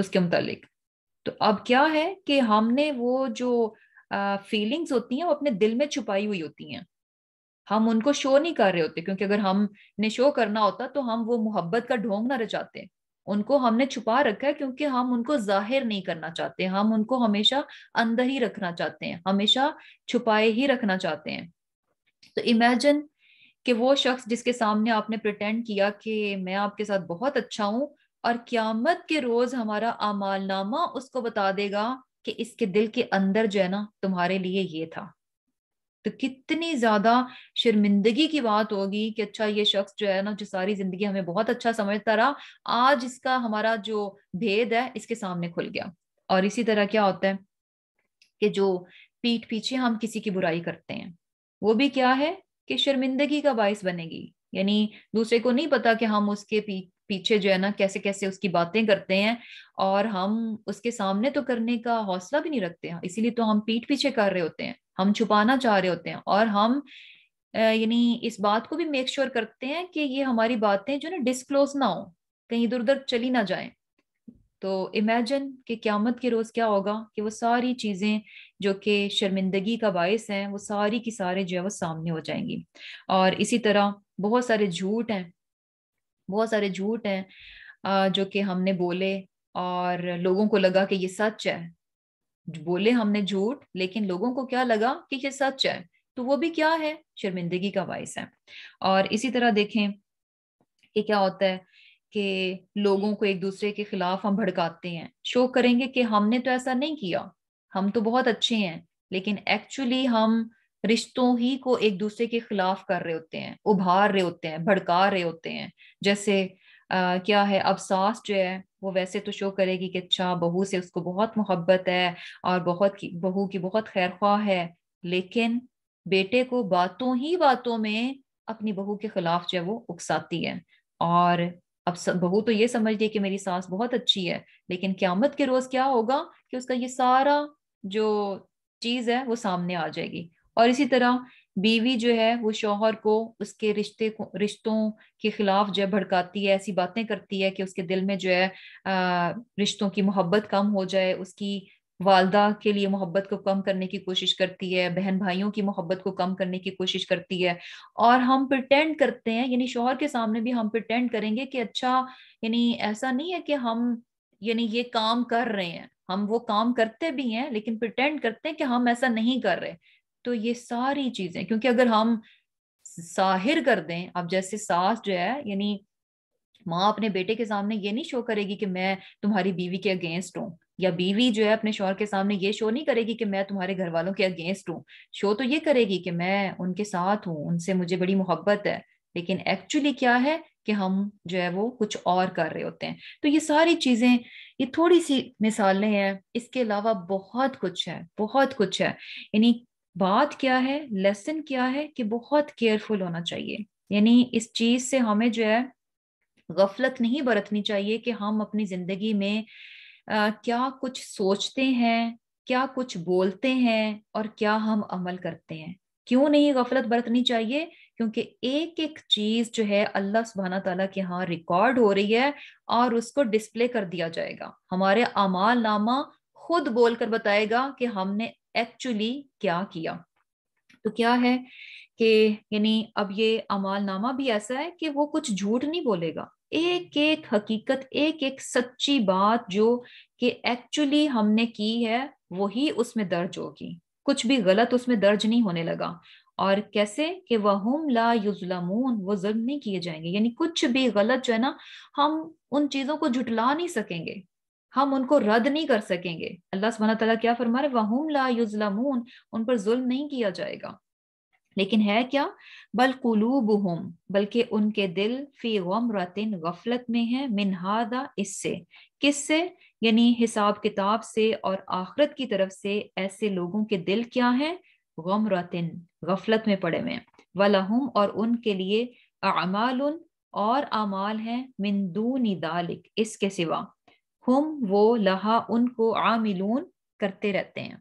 اس کے متعلق. تو اب کیا ہے کہ ہم نے وہ جو فیلنگز ہوتی ہیں وہ اپنے دل میں چھپائی ہوئی ہوتی ہیں, ہم ان کو شو نہیں کر رہے ہوتے, کیونکہ اگر ہم نے شو کرنا ہوتا تو ہم وہ محبت کا ڈھونگ نہ رچاتے. ان کو ہم نے چھپا رکھا ہے کیونکہ ہم ان کو ظاہر نہیں کرنا چاہتے, ہم ان کو ہمیشہ اندر ہی رکھنا چاہتے ہیں, ہمیشہ چھپائے ہی رکھنا چاہتے ہیں. تو امیجن کہ وہ شخص جس کے سامنے آپ نے پریٹینڈ کیا کہ میں آپ کے ساتھ بہت اچھا ہوں, اور قیامت کے روز ہمارا اعمال نامہ اس کو بتا دے گا کہ اس کے دل کے اندر جو ہے نا تمہارے لیے یہ تھا. تو کتنی زیادہ شرمندگی کی بات ہوگی کہ اچھا یہ شخص جو ہے نا, جو ساری زندگی ہمیں بہت اچھا سمجھتا رہا, آج اس کا ہمارا جو بھید ہے اس کے سامنے کھل گیا. اور اسی طرح کیا ہوتا ہے کہ جو پیٹھ پیچھے ہم کسی کی برائی کرتے ہیں, وہ بھی کیا ہے کہ شرمندگی کا باعث بنے گی. یعنی دوسرے کو نہیں پتا کہ ہم اس کے پیچھے جو ہے نا کیسے کیسے اس کی باتیں کرتے ہیں, اور ہم اس کے سامنے تو کرنے کا حوصلہ بھی نہیں رکھتے ہیں, اسی لیے تو ہم پیٹھ پیچھے کر رہے ہوتے ہیں, ہم چھپانا چاہ رہے ہوتے ہیں, اور ہم یعنی اس بات کو بھی میک شور کرتے ہیں کہ یہ ہماری باتیں جو نا ڈسکلوز نہ ہو, کہیں ادھر ادھر چلی نہ جائیں. تو امیجن کہ قیامت کے روز کیا ہوگا کہ وہ ساری چیزیں جو کہ شرمندگی کا باعث ہیں وہ ساری کی سارے جو ہے وہ سامنے ہو جائیں گی. اور اسی طرح بہت سارے جھوٹ ہیں, بہت سارے جھوٹ ہیں جو کہ ہم نے بولے اور لوگوں کو لگا کہ یہ سچ ہے. بولے ہم نے جھوٹ لیکن لوگوں کو کیا لگا کہ یہ سچ ہے, تو وہ بھی کیا ہے, شرمندگی کا باعث ہے. اور اسی طرح دیکھیں کہ کیا ہوتا ہے کہ لوگوں کو ایک دوسرے کے خلاف ہم بھڑکاتے ہیں, شو کریں گے کہ ہم نے تو ایسا نہیں کیا, ہم تو بہت اچھے ہیں, لیکن ایکچولی ہم رشتوں ہی کو ایک دوسرے کے خلاف کر رہے ہوتے ہیں, ابھار رہے ہوتے ہیں, بھڑکا رہے ہوتے ہیں. جیسے کیا ہے, اب ساس جو ہے وہ ویسے تو شو کرے گی کہ اچھا بہو سے اس کو بہت محبت ہے اور بہو کی بہت خیر خواہ ہے, لیکن بیٹے کو باتوں ہی باتوں میں اپنی بہو کے خلاف جو ہے وہ اکساتی ہے. اور اب بہو تو یہ سمجھتی ہے کہ میری ساس بہت اچھی ہے, لیکن قیامت کے روز کیا ہوگا کہ اس کا یہ سارا جو چیز ہے وہ سامنے آ جائے گی. اور اسی طرح بیوی جو ہے وہ شوہر کو اس کے رشتوں کے خلاف جو ہے بھڑکاتی ہے, ایسی باتیں کرتی ہے کہ اس کے دل میں جو ہے رشتوں کی محبت کم ہو جائے, اس کی والدہ کے لیے محبت کو کم کرنے کی کوشش کرتی ہے, بہن بھائیوں کی محبت کو کم کرنے کی کوشش کرتی ہے. اور ہم پریٹینڈ کرتے ہیں, یعنی شوہر کے سامنے بھی ہم پریٹینڈ کریں گے کہ اچھا یعنی ایسا نہیں ہے کہ ہم یعنی یہ کام کر رہے ہیں, ہم وہ کام کرتے بھی ہیں لیکن پریٹینڈ کرتے ہیں کہ ہم ایسا نہیں کر رہے. تو یہ ساری چیزیں, کیونکہ اگر ہم ظاہر کر دیں, اب جیسے ساس جو ہے یعنی ماں اپنے بیٹے کے سامنے یہ نہیں شو کرے گی کہ میں تمہاری بیوی کے اگینسٹ ہوں, یا بیوی جو ہے اپنے شوہر کے سامنے یہ شو نہیں کرے گی کہ میں تمہارے گھر والوں کے اگینسٹ ہوں. شو تو یہ کرے گی کہ میں ان کے ساتھ ہوں, ان سے مجھے بڑی محبت ہے, لیکن ایکچولی کیا ہے کہ ہم جو ہے وہ کچھ اور کر رہے ہوتے ہیں. تو یہ ساری چیزیں, یہ تھوڑی سی مثالیں ہیں, اس کے علاوہ بہت کچھ ہے, بہت کچھ ہے. یعنی بات کیا ہے, لیسن کیا ہے کہ بہت کیئرفل ہونا چاہیے. یعنی اس چیز سے ہمیں جو ہے غفلت نہیں برتنی چاہیے کہ ہم اپنی زندگی میں کیا کچھ سوچتے ہیں, کیا کچھ بولتے ہیں, اور کیا ہم عمل کرتے ہیں. کیوں نہیں غفلت برتنی چاہیے؟ کیونکہ ایک ایک چیز جو ہے اللہ سبحانہ تعالیٰ کے ہاں ریکارڈ ہو رہی ہے اور اس کو ڈسپلے کر دیا جائے گا. ہمارے اعمال نامہ خود بول کر بتائے گا کہ ہم نے ایکچولی کیا کیا. تو کیا ہے کہ یعنی اب یہ اعمال نامہ بھی ایسا ہے کہ وہ کچھ جھوٹ نہیں بولے گا, ایک ایک حقیقت, ایک ایک سچی بات جو کہ ایکچولی ہم نے کی ہے وہی اس میں درج ہوگی, کچھ بھی غلط اس میں درج نہیں ہونے لگا. اور کیسے کہ وَهُمْ لَا يُظْلَمُونَ, وہ ظلم نہیں کیے جائیں گے. یعنی کچھ بھی غلط جو ہے نا, ہم ان چیزوں کو جھٹلا نہیں سکیں گے, ہم ان کو رد نہیں کر سکیں گے. اللہ سبحانہ تعالیٰ کیا فرما رہے, وَهُمْ لَا يُظْلَمُونَ, ان پر ظلم نہیں کیا جائے گا. لیکن ہے کیا, بل قلوبہم, بلکہ ان کے دل فی غمرۃ, غفلت میں ہے, من ھذا, اس سے, کس سے, یعنی حساب کتاب سے اور آخرت کی طرف سے. ایسے لوگوں کے دل کیا ہیں, غمرۃ, غفلت میں پڑے ہوئے ہیں. وَلَہُمْ, اور ان کے لیے, اعمال, اور اعمال ہیں, من دون ذالک, اس کے سوا, ہم, وہ, لہا, ان کو, عاملون, کرتے رہتے ہیں.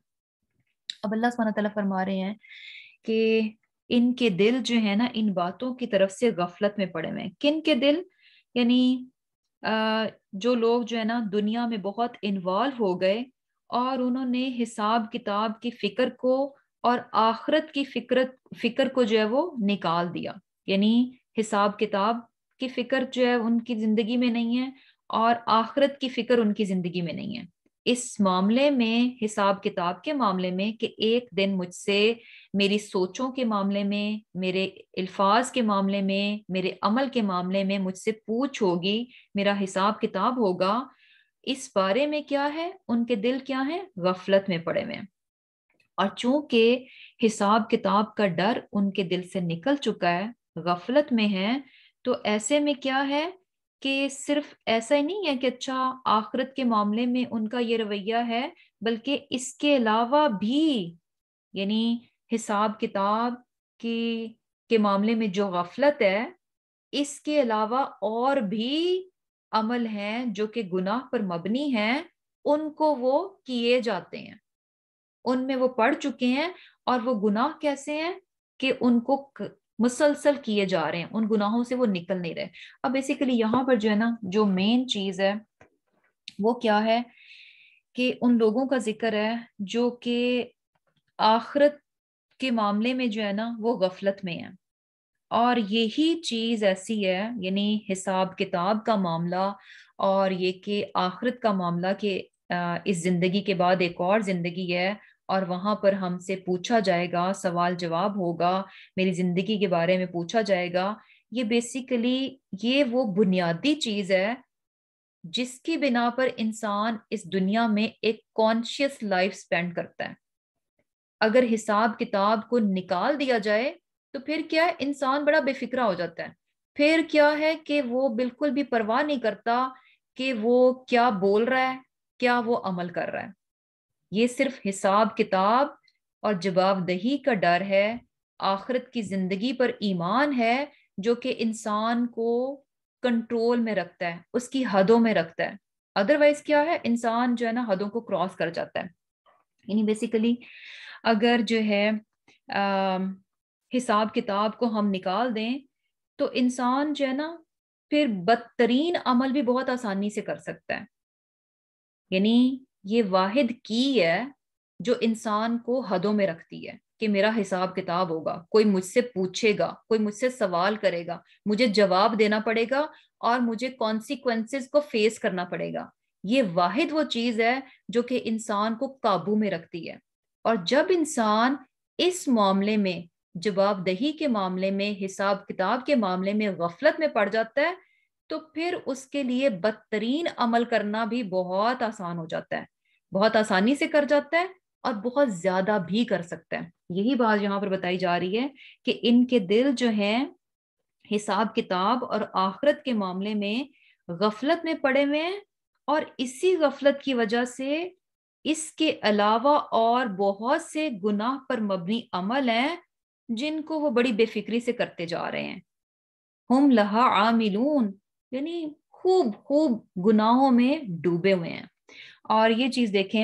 اب اللہ سبحانہ تعالیٰ فرما رہے ہیں کہ ان کے دل جو ہے نا ان باتوں کی طرف سے غفلت میں پڑے ہوئے ہیں. کن کے دل, یعنی جو لوگ جو ہے نا دنیا میں بہت انوالو ہو گئے اور انہوں نے حساب کتاب کی فکر کو اور آخرت کی فکر کو جو ہے وہ نکال دیا. یعنی حساب کتاب کی فکر جو ہے ان کی زندگی میں نہیں ہے اور آخرت کی فکر ان کی زندگی میں نہیں ہے. اس معاملے میں، حساب کتاب کے معاملے میں، کہ ایک دن مجھ سے میری سوچوں کے معاملے میں، میرے الفاظ کے معاملے میں، میرے عمل کے معاملے میں مجھ سے پوچھ ہوگی، میرا حساب کتاب ہوگا، اس بارے میں کیا ہے؟ ان کے دل کیا ہے؟ غفلت میں پڑے ہوئے ہیں. اور چونکہ حساب کتاب کا ڈر ان کے دل سے نکل چکا ہے، غفلت میں ہے، تو ایسے میں کیا ہے کہ صرف ایسا ہی نہیں ہے کہ اچھا آخرت کے معاملے میں ان کا یہ رویہ ہے، بلکہ اس کے علاوہ بھی، یعنی حساب کتاب کے معاملے میں جو غفلت ہے، اس کے علاوہ اور بھی عمل ہیں جو کہ گناہ پر مبنی ہیں، ان کو وہ کیے جاتے ہیں، ان میں وہ پڑ چکے ہیں. اور وہ گناہ کیسے ہیں کہ ان کو مسلسل کیے جا رہے ہیں، ان گناہوں سے وہ نکل نہیں رہے. اب بیسیکلی یہاں پر جو ہے نا جو مین چیز ہے وہ کیا ہے کہ ان لوگوں کا ذکر ہے جو کہ آخرت کے معاملے میں جو ہے نا وہ غفلت میں ہے. اور یہی چیز ایسی ہے، یعنی حساب کتاب کا معاملہ اور یہ کہ آخرت کا معاملہ، کہ اس زندگی کے بعد ایک اور زندگی ہے اور وہاں پر ہم سے پوچھا جائے گا، سوال جواب ہوگا، میری زندگی کے بارے میں پوچھا جائے گا. یہ بیسیکلی یہ وہ بنیادی چیز ہے جس کی بنا پر انسان اس دنیا میں ایک کانشیس لائف سپینڈ کرتا ہے. اگر حساب کتاب کو نکال دیا جائے تو پھر کیا ہے، انسان بڑا بے فکرہ ہو جاتا ہے. پھر کیا ہے کہ وہ بالکل بھی پرواہ نہیں کرتا کہ وہ کیا بول رہا ہے، کیا وہ عمل کر رہا ہے. یہ صرف حساب کتاب اور جواب دہی کا ڈر ہے، آخرت کی زندگی پر ایمان ہے جو کہ انسان کو کنٹرول میں رکھتا ہے، اس کی حدوں میں رکھتا ہے. ادروائز کیا ہے، انسان جو ہے نا حدوں کو کراس کر جاتا ہے. یعنی بیسیکلی اگر جو ہے حساب کتاب کو ہم نکال دیں تو انسان جو ہے نا پھر بدترین عمل بھی بہت آسانی سے کر سکتا ہے. یعنی یہ واحد کی ہے جو انسان کو حدوں میں رکھتی ہے کہ میرا حساب کتاب ہوگا، کوئی مجھ سے پوچھے گا، کوئی مجھ سے سوال کرے گا، مجھے جواب دینا پڑے گا اور مجھے کانسیکوینسز کو فیس کرنا پڑے گا. یہ واحد وہ چیز ہے جو کہ انسان کو قابو میں رکھتی ہے. اور جب انسان اس معاملے میں، جواب دہی کے معاملے میں، حساب کتاب کے معاملے میں غفلت میں پڑ جاتا ہے تو پھر اس کے لیے بدترین عمل کرنا بھی بہت آسان ہو جاتا ہے، بہت آسانی سے کر جاتا ہے اور بہت زیادہ بھی کر سکتا ہے. یہی بات یہاں پر بتائی جا رہی ہے کہ ان کے دل جو ہیں حساب کتاب اور آخرت کے معاملے میں غفلت میں پڑے ہوئے ہیں، اور اسی غفلت کی وجہ سے اس کے علاوہ اور بہت سے گناہ پر مبنی عمل ہیں جن کو وہ بڑی بے فکری سے کرتے جا رہے ہیں. ہم لہا عاملون، یعنی خوب خوب گناہوں میں ڈوبے ہوئے ہیں. اور یہ چیز دیکھیں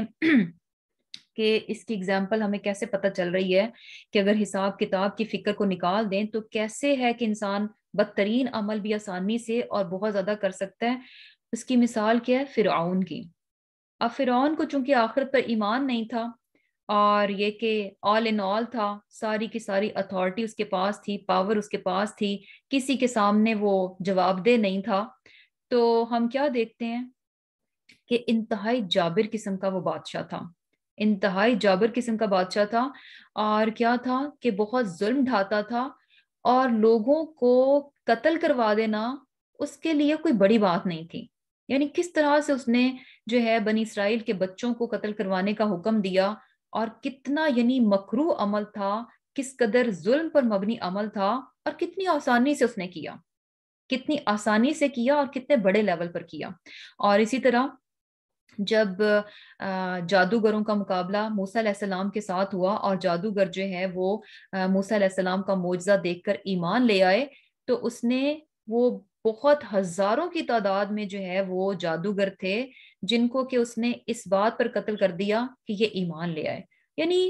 کہ اس کی اگزامپل ہمیں کیسے پتہ چل رہی ہے کہ اگر حساب کتاب کی فکر کو نکال دیں تو کیسے ہے کہ انسان بدترین عمل بھی آسانی سے اور بہت زیادہ کر سکتا ہے. اس کی مثال کیا ہے؟ فرعون کی. اب فرعون کو چونکہ آخرت پر ایمان نہیں تھا اور یہ کہ آل ان آل تھا، ساری کی ساری اتھارٹی اس کے پاس تھی، پاور اس کے پاس تھی، کسی کے سامنے وہ جواب دہ نہیں تھا، تو ہم کیا دیکھتے ہیں کہ انتہائی جابر قسم کا وہ بادشاہ تھا، انتہائی جابر قسم کا بادشاہ تھا. اور کیا تھا کہ بہت ظلم ڈھاتا تھا اور لوگوں کو قتل کروا دینا اس کے لیے کوئی بڑی بات نہیں تھی. یعنی کس طرح سے اس نے جو ہے بنی اسرائیل کے بچوں کو قتل کروانے کا حکم دیا، اور کتنا یعنی مکروہ عمل تھا، کس قدر ظلم پر مبنی عمل تھا، اور کتنی آسانی سے اس نے کیا، کتنی آسانی سے کیا اور کتنے بڑے لیول پر کیا. اور اسی طرح جب جادوگروں کا مقابلہ موسیٰ علیہ السلام کے ساتھ ہوا اور جادوگر جو ہے وہ موسیٰ علیہ السلام کا معجزہ دیکھ کر ایمان لے آئے، تو اس نے وہ بہت ہزاروں کی تعداد میں جو ہے وہ جادوگر تھے جن کو کہ اس نے اس بات پر قتل کر دیا کہ یہ ایمان لے آئے. یعنی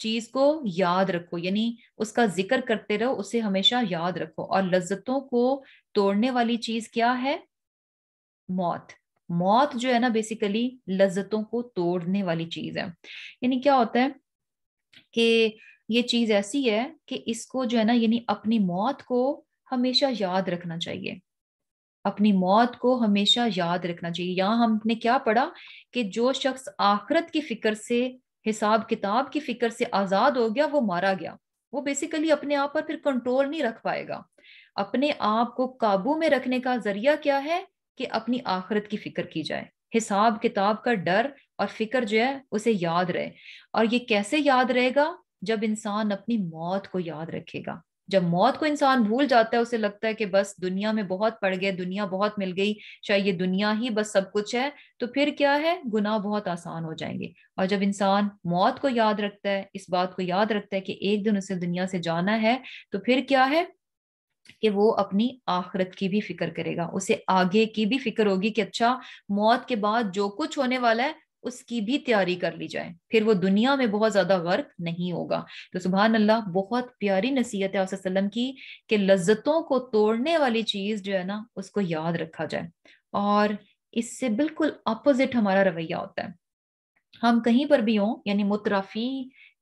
چیز کو یاد رکھو، یعنی اس کا ذکر کرتے رہو، اسے ہمیشہ یاد رکھو۔ اور لذتوں کو توڑنے والی چیز کیا ہے؟ موت۔ موت جو ہے نا بیسیکلی لذتوں کو توڑنے والی چیز ہے۔ یعنی کیا ہوتا ہے کہ یہ چیز ایسی ہے کہ اس کو جو ہے نا یعنی اپنی موت کو ہمیشہ یاد رکھنا چاہیے، اپنی موت کو ہمیشہ یاد رکھنا چاہیے۔ یہاں ہم نے کیا پڑھا کہ جو شخص آخرت کی فکر سے، حساب کتاب کی فکر سے آزاد ہو گیا وہ مارا گیا۔ وہ بیسیکلی اپنے آپ پر پھر کنٹرول نہیں رکھ پائے گا۔ اپنے آپ کو قابو میں رکھنے کا ذریعہ کیا ہے؟ کہ اپنی آخرت کی فکر کی جائے، حساب کتاب کا ڈر اور فکر جو ہے اسے یاد رہے۔ اور یہ کیسے یاد رہے گا؟ جب انسان اپنی موت کو یاد رکھے گا۔ جب موت کو انسان بھول جاتا ہے، اسے لگتا ہے کہ بس دنیا میں بہت پڑ گئے، دنیا بہت مل گئی، شاید یہ دنیا ہی بس سب کچھ ہے، تو پھر کیا ہے؟ گناہ بہت آسان ہو جائیں گے۔ اور جب انسان موت کو یاد رکھتا ہے، اس بات کو یاد رکھتا ہے کہ ایک دن اسے دنیا سے جانا ہے، تو پھر کیا ہے کہ وہ اپنی آخرت کی بھی فکر کرے گا، اسے آگے کی بھی فکر ہوگی کہ اچھا موت کے بعد جو کچھ ہونے والا ہے اس کی بھی تیاری کر لی جائے، پھر وہ دنیا میں بہت زیادہ غرق نہیں ہوگا۔ تو سبحان اللہ، بہت پیاری نصیحت ہے صلی اللہ علیہ وسلم کی کہ لذتوں کو توڑنے والی چیز جو ہے نا اس کو یاد رکھا جائے۔ اور اس سے بالکل اپوزٹ ہمارا رویہ ہوتا ہے۔ ہم کہیں پر بھی ہوں، یعنی مترفی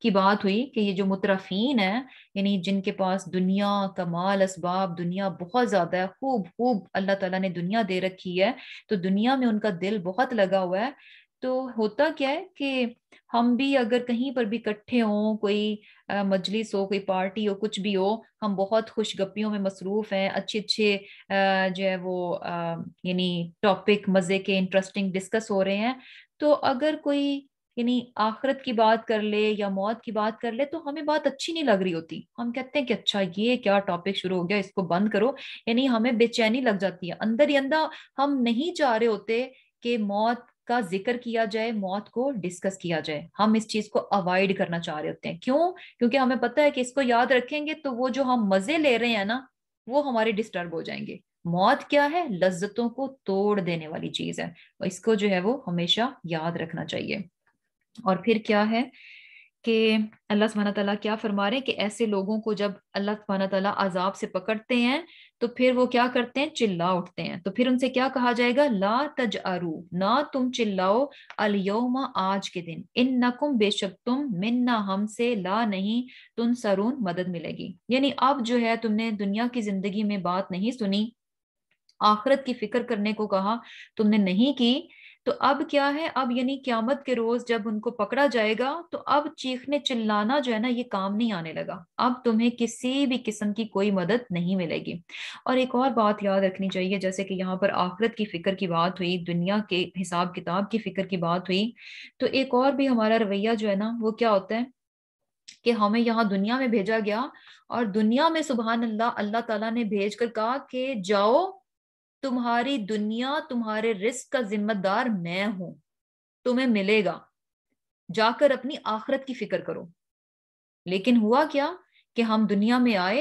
کی بات ہوئی کہ یہ جو مترفین ہیں، یعنی جن کے پاس دنیا کا مال اسباب، دنیا بہت زیادہ ہے، خوب خوب اللہ تعالیٰ نے دنیا دے رکھی ہے، تو دنیا میں ان کا دل بہت لگا ہوا ہے۔ تو ہوتا کیا ہے کہ ہم بھی اگر کہیں پر بھی اکٹھے ہوں، کوئی مجلس ہو، کوئی پارٹی ہو، کچھ بھی ہو، ہم بہت خوش گپیوں میں مصروف ہیں، اچھے اچھے جو ہے وہ یعنی ٹاپک مزے کے انٹرسٹنگ ڈسکس ہو رہے ہیں، تو اگر کوئی یعنی آخرت کی بات کر لے یا موت کی بات کر لے تو ہمیں بات اچھی نہیں لگ رہی ہوتی، ہم کہتے ہیں کہ اچھا یہ کیا ٹاپک شروع ہو گیا، اس کو بند کرو۔ یعنی ہمیں بے چینی لگ جاتی ہے اندر ہی اندر، ہم نہیں چاہ رہے ہوتے کہ موت کا ذکر کیا جائے، موت کو ڈسکس کیا جائے، ہم اس چیز کو اوائڈ کرنا چاہ رہے ہوتے ہیں۔ کیوں؟ کیونکہ ہمیں پتہ ہے کہ اس کو یاد رکھیں گے تو وہ جو ہم مزے لے رہے ہیں نا وہ ہمارے ڈسٹرب ہو جائیں گے۔ موت کیا ہے؟ لذتوں کو توڑ دینے والی چیز ہے، اس کو جو ہے وہ ہمیشہ یاد رکھنا چاہیے۔ اور پھر کیا ہے کہ اللہ سبحانہ تعالیٰ کیا فرما رہے ہیں کہ ایسے لوگوں کو جب اللہ سبحانہ تعالیٰ عذاب سے پکڑتے ہیں تو پھر وہ کیا کرتے ہیں؟ چلا اٹھتے ہیں۔ تو پھر ان سے کیا کہا جائے گا؟ لا تجأرو، نہ تم چلاؤ، الیوم، آج کے دن، انکم، بے شک تم، منا، ہم سے، لا نہیں، تنصرون، مدد ملے گی۔ یعنی اب جو ہے تم نے دنیا کی زندگی میں بات نہیں سنی، آخرت کی فکر کرنے کو کہا، تم نے نہیں کی، تو اب کیا ہے؟ اب یعنی قیامت کے روز جب ان کو پکڑا جائے گا تو اب چیخنے چلانا جو ہے نا یہ کام نہیں آنے لگا، اب تمہیں کسی بھی قسم کی کوئی مدد نہیں ملے گی۔ اور ایک اور بات یاد رکھنی چاہیے، جیسے کہ یہاں پر آخرت کی فکر کی بات ہوئی، دنیا کے حساب کتاب کی فکر کی بات ہوئی، تو ایک اور بھی ہمارا رویہ جو ہے نا وہ کیا ہوتا ہے کہ ہمیں یہاں دنیا میں بھیجا گیا، اور دنیا میں سبحان اللہ اللہ تعالیٰ نے بھیج کر کہا کہ جاؤ، تمہاری دنیا، تمہارے رزق کا ذمہ دار میں ہوں، تمہیں ملے گا، جا کر اپنی آخرت کی فکر کرو۔ لیکن ہوا کیا کہ ہم دنیا میں آئے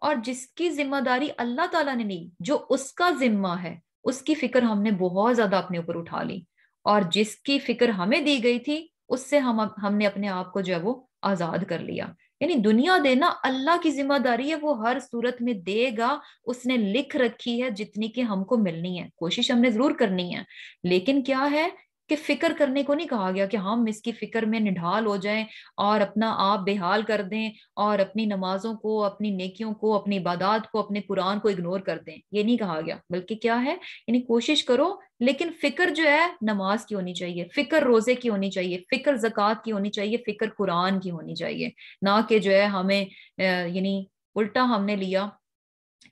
اور جس کی ذمہ داری اللہ تعالیٰ نے لی، جو اس کا ذمہ ہے، اس کی فکر ہم نے بہت زیادہ اپنے اوپر اٹھا لی، اور جس کی فکر ہمیں دی گئی تھی اس سے ہم نے اپنے آپ کو جو ہے وہ آزاد کر لیا۔ یعنی دنیا دینا اللہ کی ذمہ داری ہے، وہ ہر صورت میں دے گا، اس نے لکھ رکھی ہے جتنی کہ ہم کو ملنی ہے، کوشش ہم نے ضرور کرنی ہے، لیکن کیا ہے کہ فکر کرنے کو نہیں کہا گیا کہ ہم اس کی فکر میں نڈھال ہو جائیں اور اپنا آپ بے حال کر دیں اور اپنی نمازوں کو، اپنی نیکیوں کو، اپنی عبادات کو، اپنے قرآن کو اگنور کر دیں، یہ نہیں کہا گیا، بلکہ کیا ہے یعنی کوشش کرو، لیکن فکر جو ہے نماز کی ہونی چاہیے، فکر روزے کی ہونی چاہیے، فکر زکوٰۃ کی ہونی چاہیے، فکر قرآن کی ہونی چاہیے، نہ کہ جو ہے ہمیں یعنی الٹا ہم نے لیا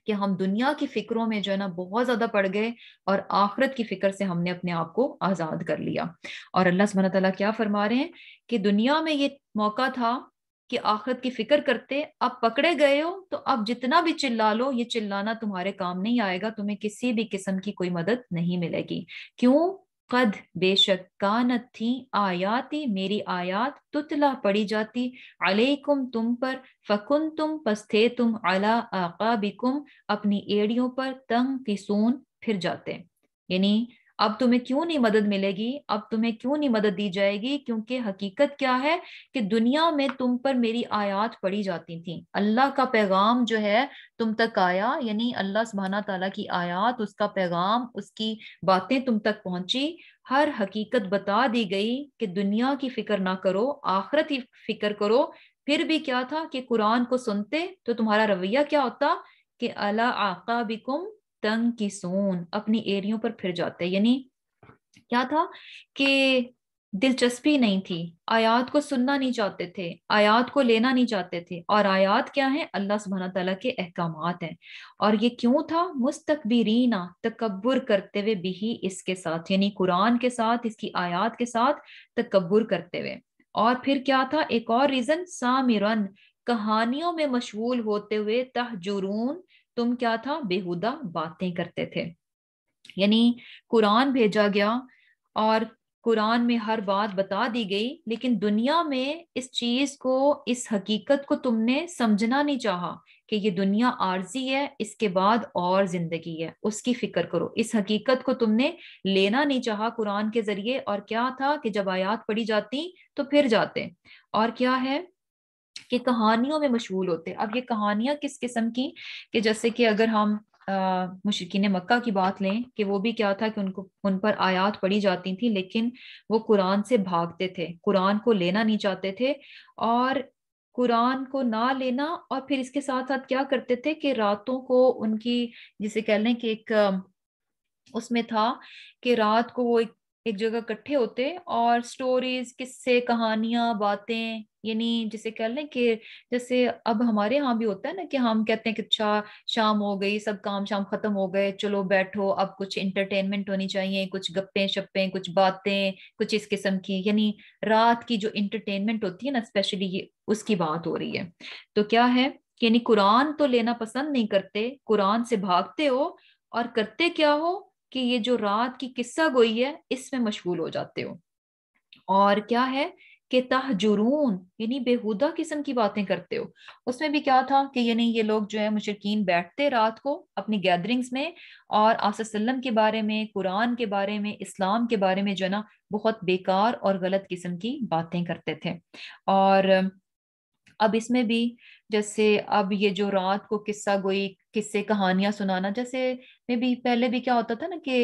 کہ ہم دنیا کی فکروں میں جو ہے نا بہت زیادہ پڑ گئے اور آخرت کی فکر سے ہم نے اپنے آپ کو آزاد کر لیا۔ اور اللہ سبحانہ تعالیٰ کیا فرما رہے ہیں کہ دنیا میں یہ موقع تھا کہ آخرت کی فکر کرتے، اب پکڑے گئے ہو تو اب جتنا بھی چلا لو، یہ چلانا تمہارے کام نہیں آئے گا، تمہیں کسی بھی قسم کی کوئی مدد نہیں ملے گی۔ کیوں؟ قد، بے شک، کانت تھی، آیاتی، میری آیات، تتلا، پڑھی جاتی، علیکم، تم پر، فکن تم، پس تھے تم، علی اعقابکم، اپنی ایڑیوں پر، تنکسون، پھر جاتے، یعنی اب تمہیں کیوں نہیں مدد ملے گی، اب تمہیں کیوں نہیں مدد دی جائے گی؟ کیونکہ حقیقت کیا ہے کہ دنیا میں تم پر میری آیات پڑھی جاتی تھیں، اللہ کا پیغام جو ہے تم تک آیا، یعنی اللہ سبحانہ تعالیٰ کی آیات، اس کا پیغام، اس کی باتیں تم تک پہنچی، ہر حقیقت بتا دی گئی کہ دنیا کی فکر نہ کرو، آخرت کی فکر کرو۔ پھر بھی کیا تھا کہ قرآن کو سنتے تو تمہارا رویہ کیا ہوتا کہ الا عقابکم تنکسون، اپنی ایریوں پر پھر جاتے، یعنی کیا تھا کہ دلچسپی نہیں تھی، آیات کو سننا نہیں چاہتے تھے، آیات کو لینا نہیں چاہتے تھے۔ اور آیات کیا ہیں؟ اللہ سبحانہ تعالیٰ کے احکامات ہیں۔ اور یہ کیوں تھا؟ مستکبرین، تکبر کرتے ہوئے بھی اس کے ساتھ، یعنی قرآن کے ساتھ، اس کی آیات کے ساتھ تکبر کرتے ہوئے۔ اور پھر کیا تھا ایک اور ریزن؟ سامرن، کہانیوں میں مشغول ہوتے ہوئے، تہجرون، تم کیا تھا؟ بےہودہ باتیں کرتے تھے۔ یعنی قرآن بھیجا گیا اور قرآن میں ہر بات بتا دی گئی، لیکن دنیا میں اس چیز کو، اس حقیقت کو تم نے سمجھنا نہیں چاہا کہ یہ دنیا عارضی ہے، اس کے بعد اور زندگی ہے، اس کی فکر کرو۔ اس حقیقت کو تم نے لینا نہیں چاہا قرآن کے ذریعے، اور کیا تھا کہ جب آیات پڑھی جاتی تو پھر جاتے۔ اور کیا ہے کہ کہانیوں میں مشغول ہوتے۔ اب یہ کہانیاں کس قسم کی؟ کہ جیسے کہ اگر ہم مشرکین مکہ کی بات لیں کہ وہ بھی کیا تھا کہ ان پر آیات پڑھی جاتی تھی، لیکن وہ قرآن سے بھاگتے تھے، قرآن کو لینا نہیں چاہتے تھے۔ اور قرآن کو نہ لینا، اور پھر اس کے ساتھ ساتھ کیا کرتے تھے کہ راتوں کو ان کی، جسے کہہ لیں کہ ایک اس میں تھا کہ رات کو وہ ایک جگہ اکٹھے ہوتے اور سٹوریز، قصے، کہانیاں، باتیں، یعنی جسے کہہ لیں کہ جیسے اب ہمارے ہاں بھی ہوتا ہے نا کہ ہم کہتے ہیں کہ اچھا شام ہو گئی، سب کام شام ختم ہو گئے، چلو بیٹھو، اب کچھ انٹرٹینمنٹ ہونی چاہیے، کچھ گپیں شپیں، کچھ باتیں، کچھ اس قسم کی، یعنی رات کی جو انٹرٹینمنٹ ہوتی ہے نا، اسپیشلی یہ اس کی بات ہو رہی ہے۔ تو کیا ہے کہ یعنی قرآن تو لینا پسند نہیں کرتے، قرآن سے بھاگتے ہو، اور کرتے کیا ہو کہ یہ جو رات کی قصہ گوئی ہے اس میں مشغول ہو جاتے ہو۔ اور کیا ہے کہ تہجرون، یعنی بےہودہ قسم کی باتیں کرتے ہو۔ اس میں بھی کیا تھا کہ یعنی یہ لوگ جو ہے مشرکین بیٹھتے رات کو اپنی گیدرنگز میں، اور آصلی وسلم کے بارے میں، قرآن کے بارے میں، اسلام کے بارے میں جو ہے نا بہت بیکار اور غلط قسم کی باتیں کرتے تھے۔ اور اب اس میں بھی جیسے اب یہ جو رات کو قصہ گوئی، قصے، کہانیاں سنانا، جیسے میں بھی پہلے بھی کیا ہوتا تھا نا کہ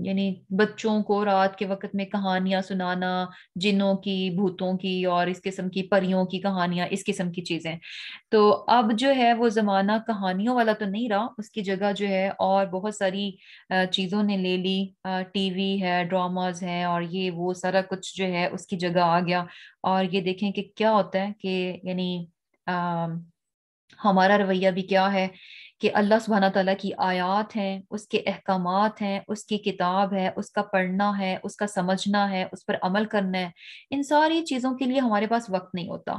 یعنی بچوں کو رات کے وقت میں کہانیاں سنانا، جنوں کی، بھوتوں کی، اور اس قسم کی پریوں کی کہانیاں، اس قسم کی چیزیں۔ تو اب جو ہے وہ زمانہ کہانیوں والا تو نہیں رہا، اس کی جگہ جو ہے اور بہت ساری چیزوں نے لے لی، ٹی وی ہے، ڈراماز ہیں، اور یہ وہ سارا کچھ جو ہے اس کی جگہ آ گیا۔ اور یہ دیکھیں کہ کیا ہوتا ہے کہ یعنی ہمارا رویہ بھی کیا ہے کہ اللہ سبحانہ تعالیٰ کی آیات ہیں، اس کے احکامات ہیں، اس کی کتاب ہے، اس کا پڑھنا ہے، اس کا سمجھنا ہے، اس پر عمل کرنا ہے۔ ان ساری چیزوں کے لیے ہمارے پاس وقت نہیں ہوتا۔